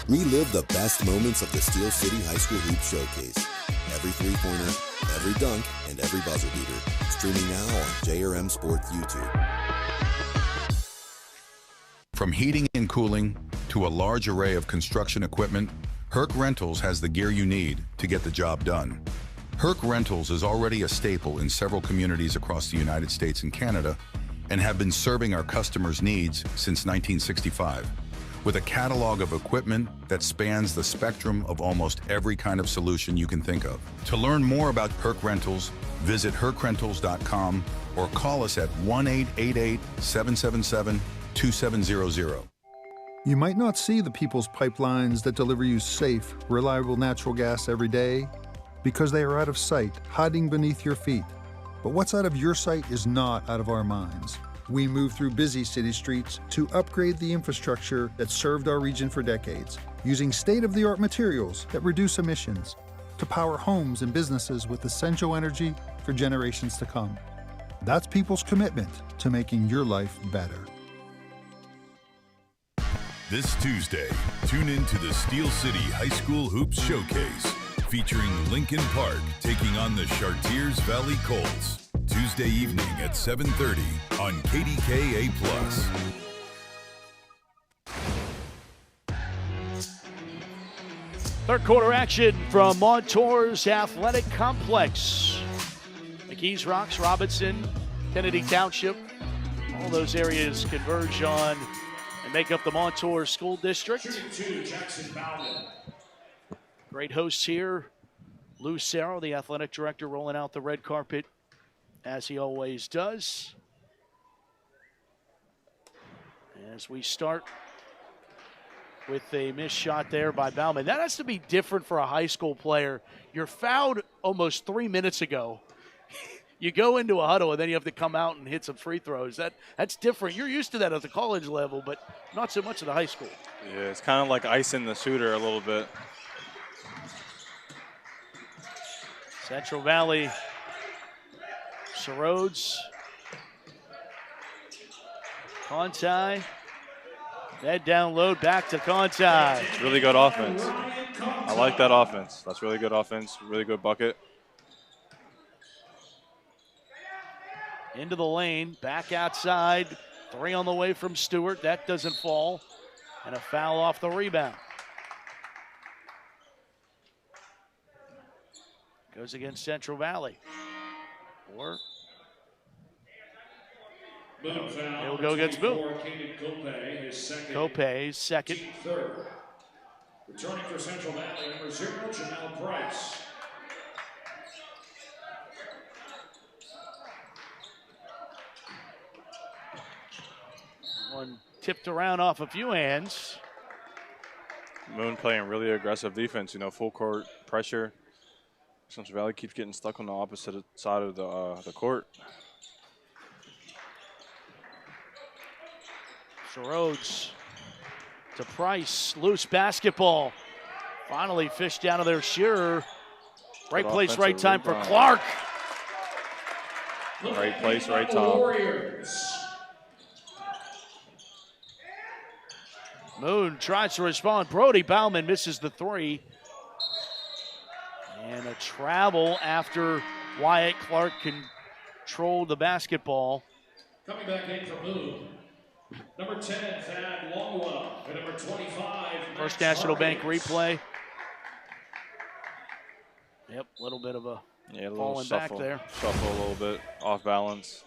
Relive the best moments of the Steel City High School Hoops Showcase. Every three-pointer, every dunk, and every buzzer beater. Streaming now on JRM Sports YouTube. From heating and cooling to a large array of construction equipment, Herc Rentals has the gear you need to get the job done. Herc Rentals is already a staple in several communities across the United States and Canada and have been serving our customers' needs since 1965. With a catalog of equipment that spans the spectrum of almost every kind of solution you can think of. To learn more about Herc Rentals, visit hercrentals.com or call us at 1-888-777-2700. You might not see the people's pipelines that deliver you safe, reliable natural gas every day because they are out of sight, hiding beneath your feet. But what's out of your sight is not out of our minds. We move through busy city streets to upgrade the infrastructure that served our region for decades, using state-of-the-art materials that reduce emissions to power homes and businesses with essential energy for generations to come. That's people's commitment to making your life better. This Tuesday, tune in to the Steel City High School Hoops Showcase, featuring Lincoln Park taking on the Chartiers Valley Colts. Tuesday evening at 7:30 on KDKA Plus. Third quarter action from Montour's Athletic Complex. McKees Rocks, Robinson, Kennedy Township, All those areas converge on and make up the Montour School District. Great hosts here. Lou Serro, the athletic director, rolling out the red carpet as he always does. As we start with a missed shot there by Bauman. That has to be different for a high school player. You're fouled almost 3 minutes ago. You go into a huddle and then you have to come out and hit some free throws. That's different. You're used to that at the college level, but not so much at the high school. Yeah, it's kind of like icing the shooter a little bit. Central Valley, Rhodes, Conti, head down low, back to Conti. Really good offense. I like that offense. That's really good offense, really good bucket. Into the lane, back outside, 3 on the way from Stewart. That doesn't fall, and a foul off the rebound. Goes against Central Valley. Or he'll go against Boone. Cope, second. Returning for Central Valley, number 0, Jamel Price. One tipped around off a few hands. Moon playing really aggressive defense, full court pressure. Central Valley keeps getting stuck on the opposite side of the court. Rhodes to Price, loose basketball. Finally fished out of there, Shearer. Right place, right time for Clark. Right place, right time. Moon tries to respond. Brody Bauman misses the 3. And a travel after Wyatt Clark controlled the basketball. Coming back in from Moon, number 10, Thad Longwell, and number 25, First National Bank replay. Yep, a little bit of a falling back there. Shuffle a little bit, off balance.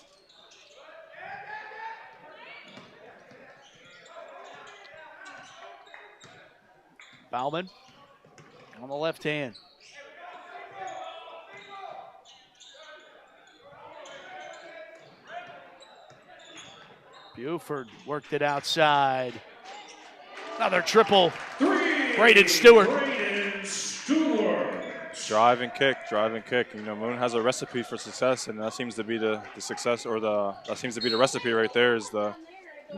Bauman on the left hand. Buford worked it outside. Another triple. Braden Stewart. Drive and kick, drive and kick. Moon has a recipe for success, and that seems to be the success, or that seems to be the recipe right there. Is the,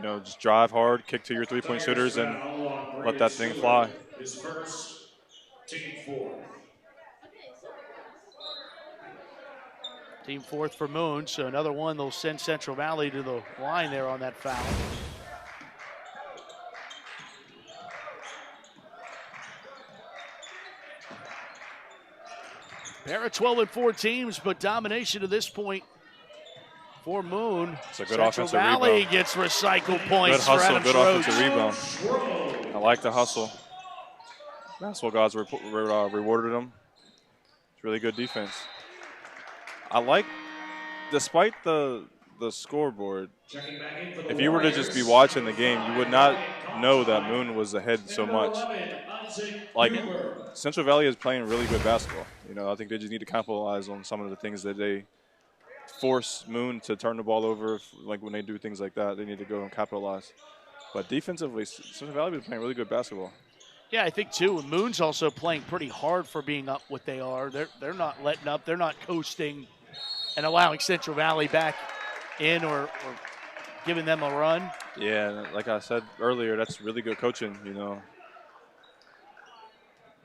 just drive hard, kick to your 3-point shooters, and let that thing fly. His first, team 4. Team 4th for Moon, so another one they'll send Central Valley to the line there on that foul. Pair of 12-4 teams, but domination to this point for Moon. It's a good Central offensive Valley rebound. Gets recycle points. Good hustle, for Adam good Schroeder. offensive rebound. I like the hustle. That's what guys rewarded them. It's really good defense. I like, despite the scoreboard, if you were to just be watching the game, you would not know that Moon was ahead so much. Like, Central Valley is playing really good basketball. I think they just need to capitalize on some of the things that they force Moon to turn the ball over. Like when they do things like that, they need to go and capitalize. But defensively, Central Valley is playing really good basketball. Yeah, I think too. Moon's also playing pretty hard for being up what they are. They're not letting up. They're not coasting and allowing Central Valley back in or giving them a run. Yeah, like I said earlier, that's really good coaching.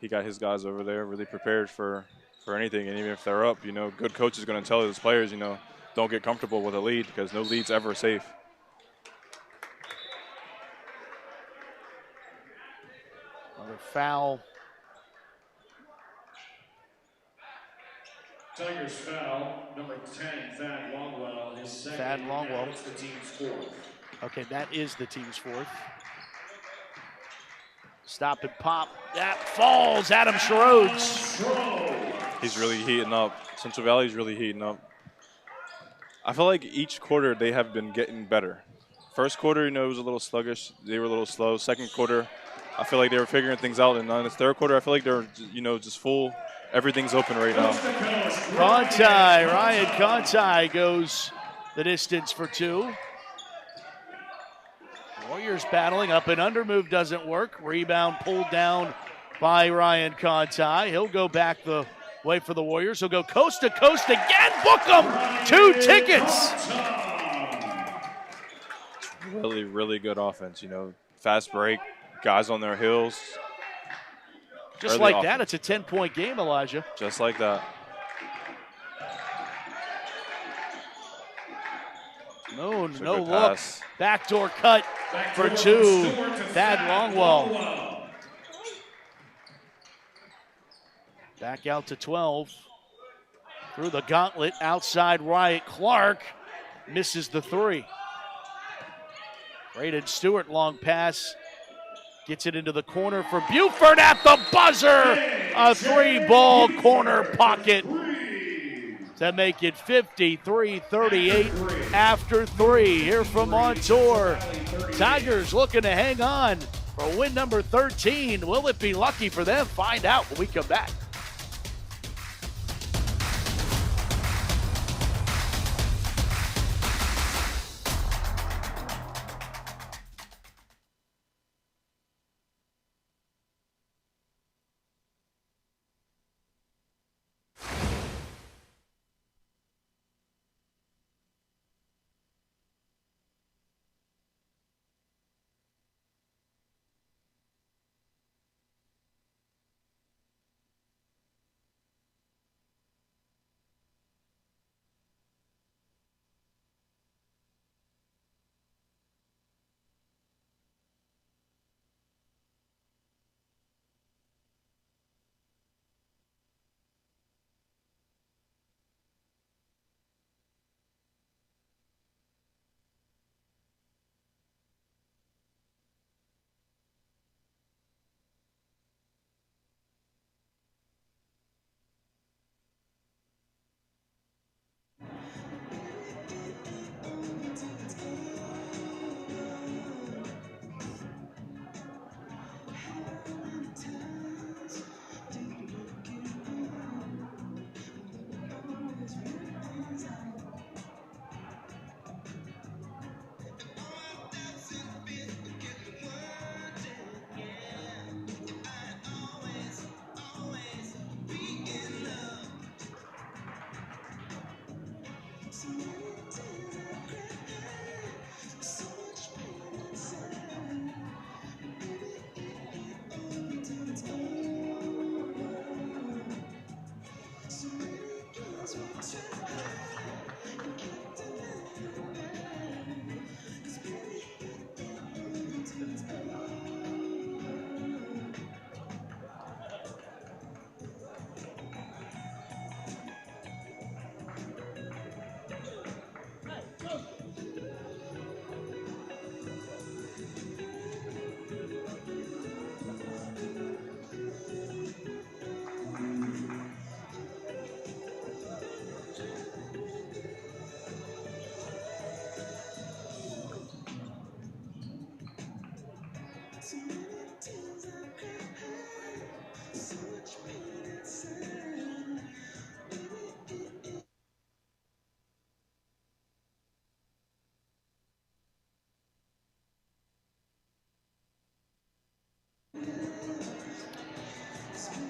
He got his guys over there really prepared for anything, and even if they're up, good coach is going to tell his players, don't get comfortable with a lead because no lead's ever safe. Another foul. Tigers foul, number 10, Thad Longwell. His second. Thad Longwell. That's the team's 4th. Okay, that is the team's 4th. Stop and pop. That falls. Adam Schrodes. He's really heating up. Central Valley's really heating up. I feel like each quarter they have been getting better. First quarter, it was a little sluggish. They were a little slow. Second quarter, I feel like they were figuring things out. And on this third quarter, I feel like they're, just full. Everything's open right now. Ryan Conti goes the distance for 2. Warriors battling up and under move doesn't work. Rebound pulled down by Ryan Conti. He'll go back the way for the Warriors. He'll go coast to coast again. Book them 2 tickets. Really, really good offense. Fast break, guys on their heels. Just Early like offense. that, it's a 10-point game, Elijah. Just like that. No It's a look. good pass. Backdoor cut for 2. Thad Longwell. Back out to 12. Through the gauntlet, outside right. Clark misses the 3. Braden Stewart, long pass. Gets it into the corner for Buford at the buzzer. A 3-ball corner pocket to make it 53-38 after 3. Here from Montour. Tigers looking to hang on for win number 13. Will it be lucky for them? Find out when we come back.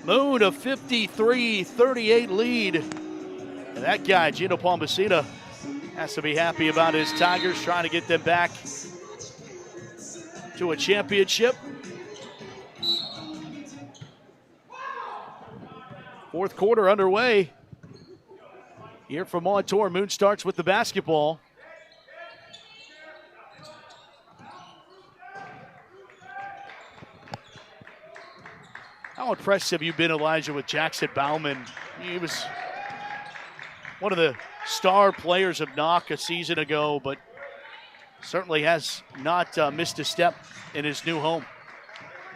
Moon a 53-38 lead. And that guy, Gino Palmacina, has to be happy about his Tigers, trying to get them back to a championship. Fourth quarter underway. Here from Montour, Moon starts with the basketball. How impressed have you been, Elijah, with Jackson Bauman? He was one of the star players of Knock a season ago, but certainly has not missed a step in his new home.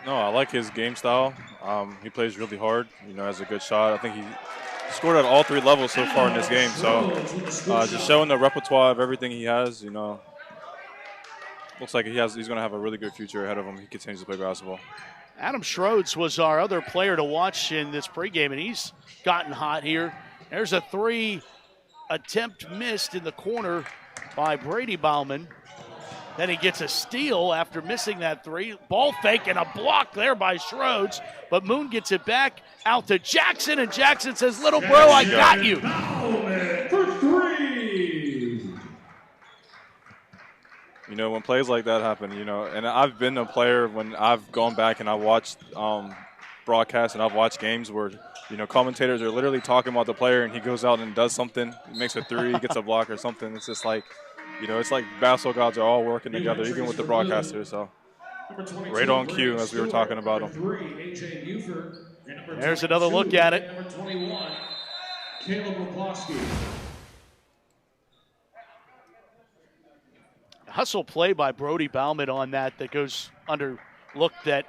No, I like his game style. He plays really hard, has a good shot. I think he scored at all 3 levels so far in this game. So just showing the repertoire of everything he has, you know, looks like he's going to have a really good future ahead of him. He continues to play basketball. Adam Schroeds was our other player to watch in this pregame, and he's gotten hot here. There's a 3 attempt missed in the corner by Brady Bauman. Then he gets a steal after missing that 3. Ball fake and a block there by Schroeds. But Moon gets it back out to Jackson, and Jackson says, little bro, I got you. For 3. You know, when plays like that happen, you know, and I've been a player when I've gone back and I watched broadcasts and I've watched games where, you know, commentators are literally talking about the player and he goes out and does something, makes a 3, gets a block or something. It's just like, you know, it's like basketball gods are all working together, even with the broadcasters. So right on cue as we were talking about them. There's another look at it. Number 21, Caleb Raploski. Hustle play by Brody Bauman on that goes under look that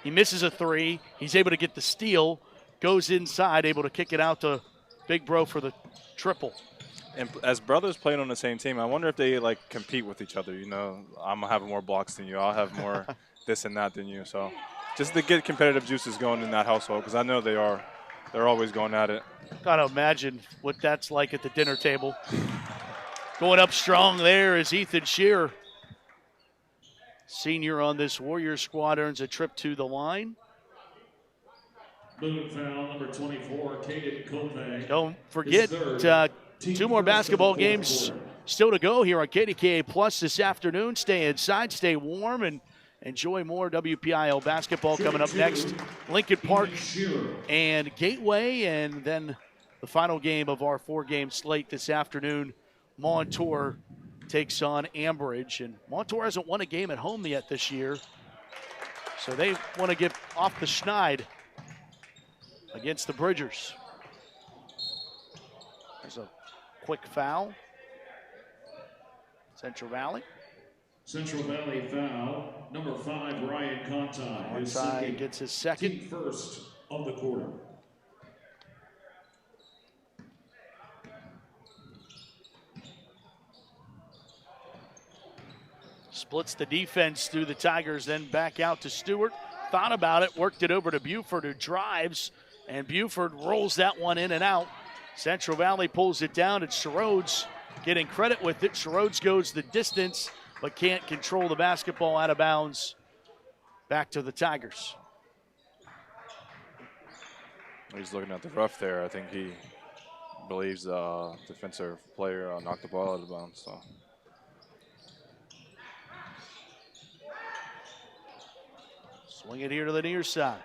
he misses a 3. He's able to get the steal, goes inside, able to kick it out to Big Bro for the triple. And as brothers playing on the same team, I wonder if they like compete with each other. You know, I'm gonna have more blocks than you. I'll have more this and that than you. So just to get competitive juices going in that household, because I know they are. They're always going at it. Gotta imagine what that's like at the dinner table. Going up strong there is Ethan Shearer. Senior on this Warriors squad earns a trip to the line. Moving foul, number 24, KDKA. Don't forget, 2 more basketball games still to go here on KDKA Plus this afternoon. Stay inside, stay warm, and enjoy more WPIL basketball coming up next. Lincoln Park and Gateway, and then the final game of our 4-game slate this afternoon. Montour takes on Ambridge, and Montour hasn't won a game at home yet this year, so they want to get off the schneid against the Bridgers. There's a quick foul. Central Valley. Central Valley foul, number 5, Ryan Conti. Conti gets his second. Team first of the quarter. Splits the defense through the Tigers, then back out to Stewart. Thought about it, worked it over to Buford, who drives, and Buford rolls that one in and out. Central Valley pulls it down, and Schroeds getting credit with it. Schroeds goes the distance, but can't control the basketball out of bounds. Back to the Tigers. He's looking at the rough there. I think he believes the defensive player knocked the ball out of bounds. So. Swing it here to the near side.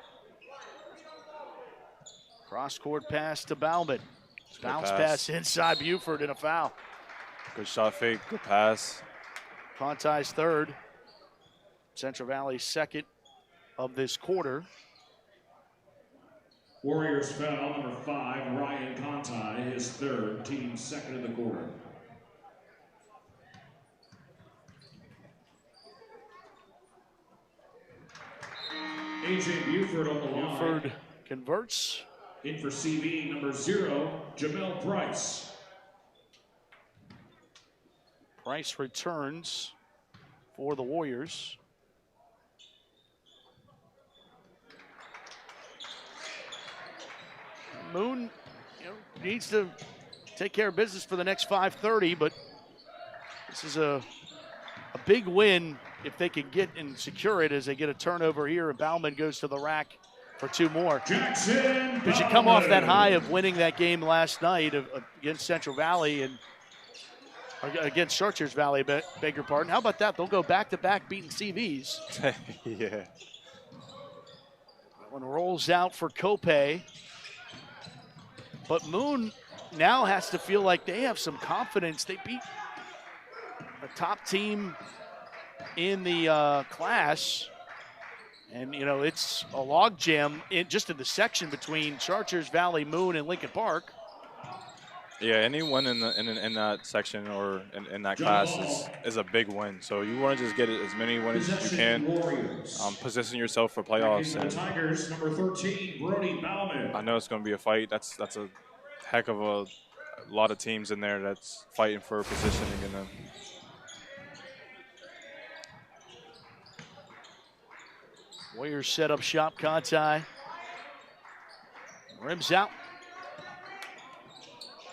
Cross-court pass to Bauman. Bounce pass inside Buford and a foul. Good shot fake, good pass. Conti's third. Central Valley's second of this quarter. Warriors foul, number 5, Ryan Conti, his third, team second of the quarter. A.J. Buford on the line. Buford converts. In for CV, number 0, Jamel Price. Price returns for the Warriors. Moon needs to take care of business for the next 5:30, but this is a big win if they can get and secure it as they get a turnover here, and Bauman goes to the rack for 2 more. Because you come off that high of winning that game last night against Central Valley and against Chartiers Valley, beg your pardon. How about that? They'll go back-to-back beating CVs. Yeah. That one rolls out for Cope. But Moon now has to feel like they have some confidence. They beat a top team in the class. And, it's a logjam just in the section between Chartiers Valley, Moon, and Lincoln Park. Yeah, anyone in that section or in that class is a big win. So you want to just get as many wins as you can. Position yourself for playoffs. The Tigers, number 13, Brody Bauman. I know it's going to be a fight. That's a heck of a lot of teams in there that's fighting for positioning in them. Warriors set up shop. Conti rims out.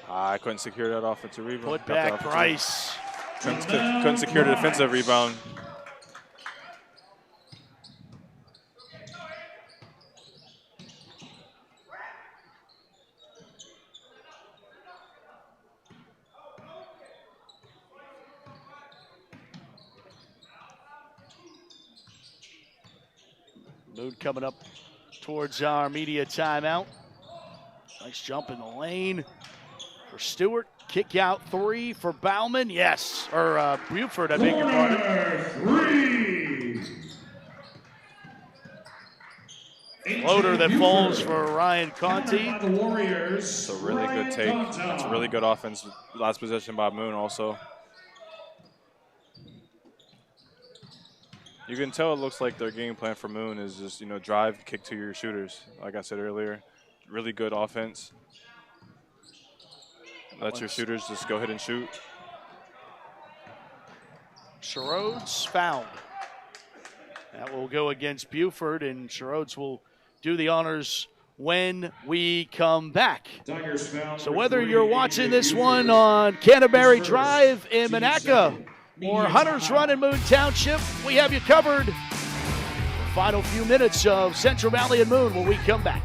I couldn't secure that offensive rebound. Put back Price. Couldn't secure the defensive rebound. Mood coming up towards our media timeout. Nice jump in the lane for Stewart. Kick out 3 for Bauman. Yes, or Buford, I beg your pardon. Floater that falls for Ryan Conti. It's a really good take. It's a really good offense. Last possession by Moon also. You can tell it looks like their game plan for Moon is just, drive, kick to your shooters. Like I said earlier, really good offense. Let your shooters just go ahead and shoot. Sherrod's fouled. That will go against Buford, and Sherrod's will do the honors when we come back. So whether you're watching this one on Canterbury Drive in Monaca or Hunter's Run in Moon Township, we have you covered. The final few minutes of Central Valley and Moon when we come back.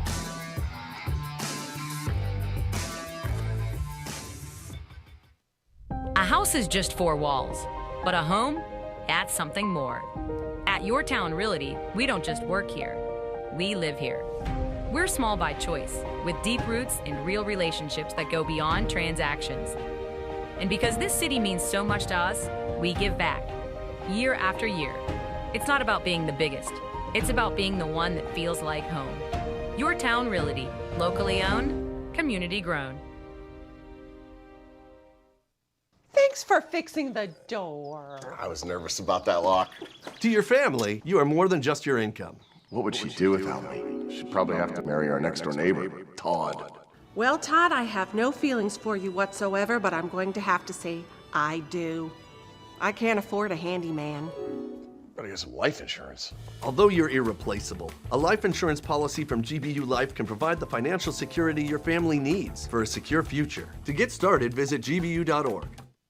A house is just 4 walls, but a home, that's something more. At Your Town Realty, we don't just work here, we live here. We're small by choice, with deep roots and real relationships that go beyond transactions. And because this city means so much to us, we give back, year after year. It's not about being the biggest, it's about being the one that feels like home. Your Town Realty, locally owned, community grown. Thanks for fixing the door. I was nervous about that lock. To your family, you are more than just your income. What would she do without me? She'd probably have to marry our next door neighbor, Todd. Well, Todd, I have no feelings for you whatsoever, but I'm going to have to say I do. I can't afford a handyman. Gotta get some life insurance. Although you're irreplaceable, a life insurance policy from GBU Life can provide the financial security your family needs for a secure future. To get started, visit gbu.org.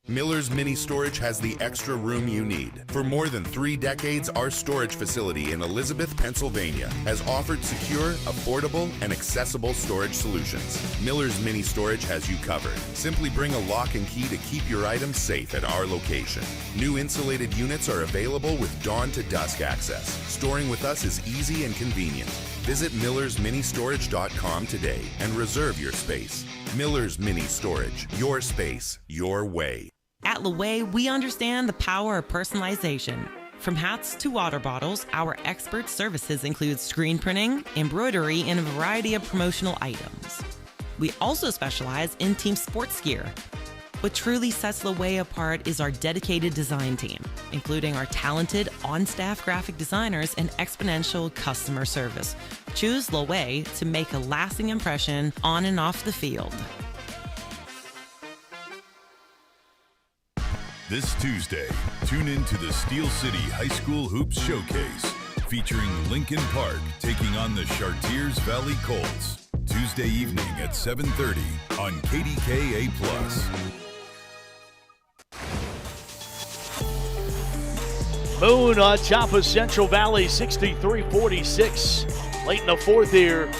Miller's Mini Storage has the extra room you need. For more than 3 decades, our storage facility in Elizabeth, Pennsylvania has offered secure, affordable, and accessible storage solutions. Miller's Mini Storage has you covered. Simply bring a lock and key to keep your items safe at our location. New insulated units are available with dawn to dusk access. Storing with us is easy and convenient. Visit millersministorage.com today and reserve your space. Miller's Mini Storage. Your space, your way. At Leway, we understand the power of personalization. From hats to water bottles, our expert services include screen printing, embroidery, and a variety of promotional items. We also specialize in team sports gear. What truly sets Leway apart is our dedicated design team, including our talented on-staff graphic designers and exponential customer service. Choose Leway to make a lasting impression on and off the field. This Tuesday, tune in to the Steel City High School Hoops Showcase, featuring Lincoln Park taking on the Chartiers Valley Colts. Tuesday evening at 7:30 on KDKA+. Moon on top of Central Valley, 63-46. Late in the fourth here,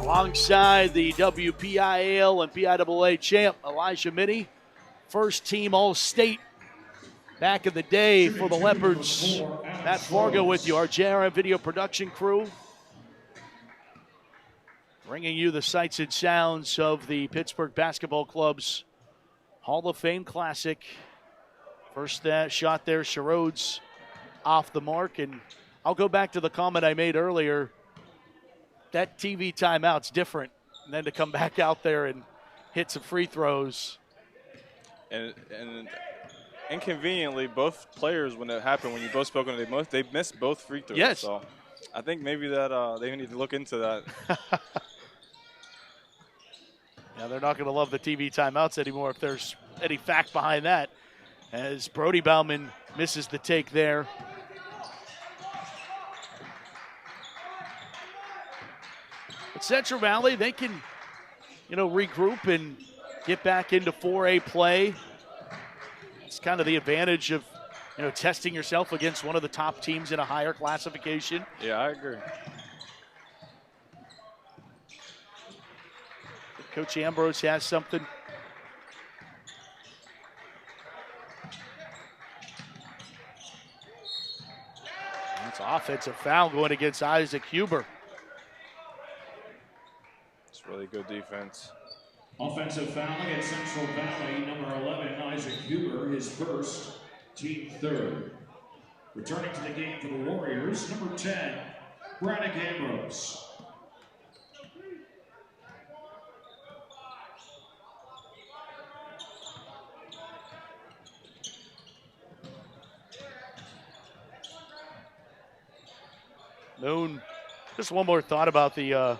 alongside the WPIAL and PIAA champ Elijah Minnie. First team All-State back in the day for the Leopards. Matt Fargo with you, our JRM video production crew. Bringing you the sights and sounds of the Pittsburgh Basketball Club's Hall of Fame Classic. First shot there, Sherrod's off the mark. And I'll go back to the comment I made earlier. That TV timeout's different than to come back out there and hit some free throws. And inconveniently, both players, when it happened, when you both spoke on it, they missed both free throws. Yes. So I think maybe that they need to look into that. Now, they're not going to love the TV timeouts anymore if there's any fact behind that, as Brody Bauman misses the take there. But Central Valley, they can, regroup and get back into 4A play. It's kind of the advantage of, testing yourself against one of the top teams in a higher classification. Yeah, I agree. Coach Ambrose has something. It's an offensive foul going against Isaac Huber. It's really good defense. Offensive foul against Central Valley, number 11, Isaac Huber, his first, team third. Returning to the game for the Warriors, number 10, Braddock Ambrose. Moon, just one more thought about the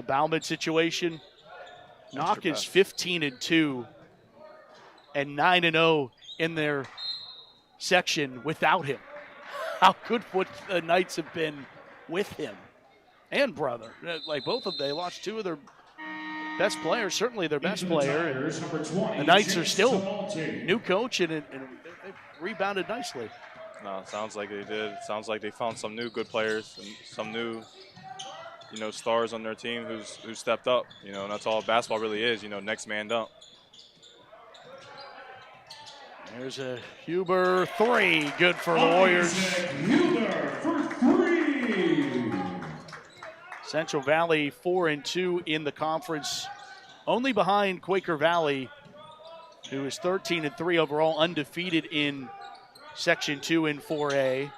Bauman situation. Knock is 15-2 and 9-0 in their section without him. How good would the Knights have been with him and brother? Like both of them, they lost two of their best players, certainly their best player. And the Knights are still new coach, and they've rebounded nicely. No, it sounds like they did. It sounds like they found some new good players and some new, stars on their team who stepped up. And that's all basketball really is. Next man up. There's a Huber three, good for the Warriors. Huber for three. Central Valley 4-2 in the conference, only behind Quaker Valley, who is 13-3 overall, undefeated in Section 2 in 4A.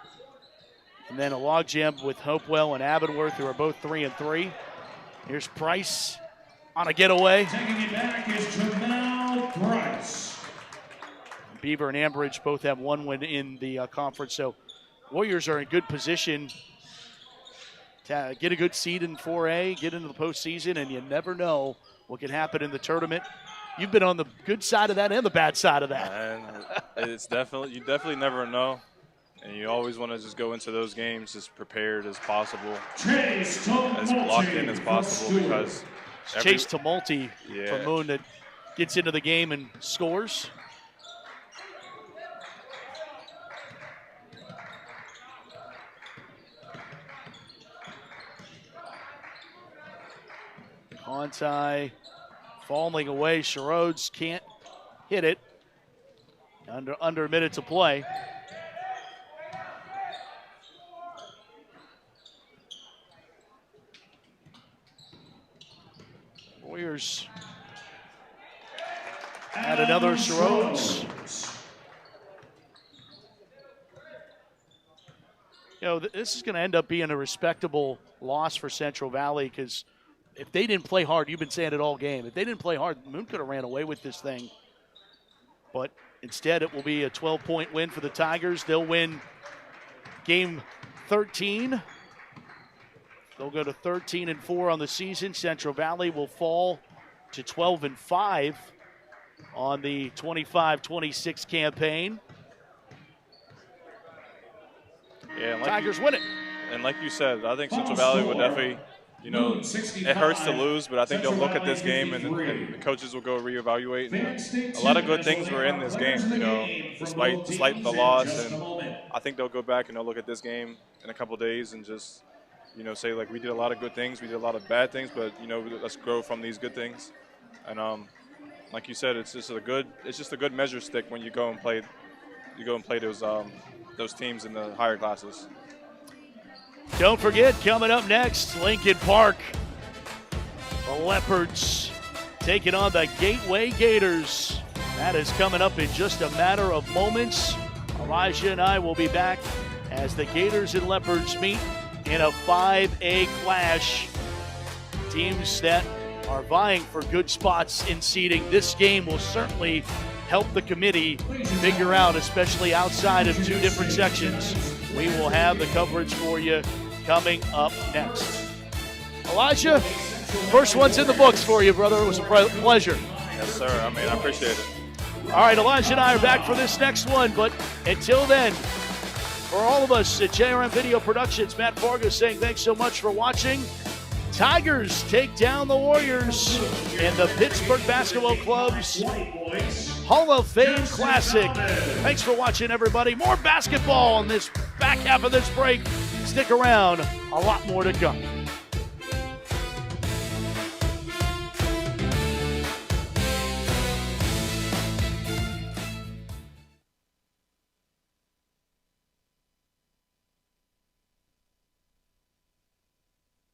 And then a logjam with Hopewell and Abinworth, who are both 3-3. Here's Price on a getaway. Taking it back is Jamal Price. Beaver and Ambridge both have one win in the conference, so Warriors are in good position to get a good seed in 4A, get into the postseason, and you never know what can happen in the tournament. You've been on the good side of that and the bad side of that. And you definitely never know. And you always want to just go into those games as prepared as possible, as locked in as possible, because Chase Tumulty from Moon that gets into the game and scores. Conti falling away. Sherrodes can't hit it. Under a minute to play. Warriors add another Sherrodes. This is going to end up being a respectable loss for Central Valley, because if they didn't play hard, you've been saying it all game, if they didn't play hard, Moon could have ran away with this thing. But instead, it will be a 12-point win for the Tigers. They'll win game 13. They'll go to 13-4 on the season. Central Valley will fall to 12-5 on the 25-26 campaign. Yeah, Tigers win it. And like you said, I think Central Valley would definitely, it hurts to lose, but I think they'll look at this game and the coaches will go reevaluate. And a lot of good things were in this game, despite the loss. And I think they'll go back and they'll look at this game in a couple of days and just, say, like, we did a lot of good things, we did a lot of bad things, but, let's grow from these good things. And like you said, it's just a good measure stick when you go and play those teams in the higher classes. Don't forget, coming up next, Lincoln Park. The Leopards taking on the Gateway Gators. That is coming up in just a matter of moments. Elijah and I will be back as the Gators and Leopards meet in a 5A clash. Teams that are vying for good spots in seeding. This game will certainly help the committee figure out, especially outside of two different sections. We will have the coverage for you coming up next. Elijah, First one's in the books for you, brother. It was a pleasure. Yes, sir. I mean, I appreciate it. All right, Elijah and I are back for this next one, but until then, for all of us at JRM Video Productions, Matt Fargo saying thanks so much for watching. Tigers take down the Warriors in the Pittsburgh Basketball Club's Hall of Fame Classic. Thanks for watching, everybody. More basketball in this back half of this break. Stick around. A lot more to come.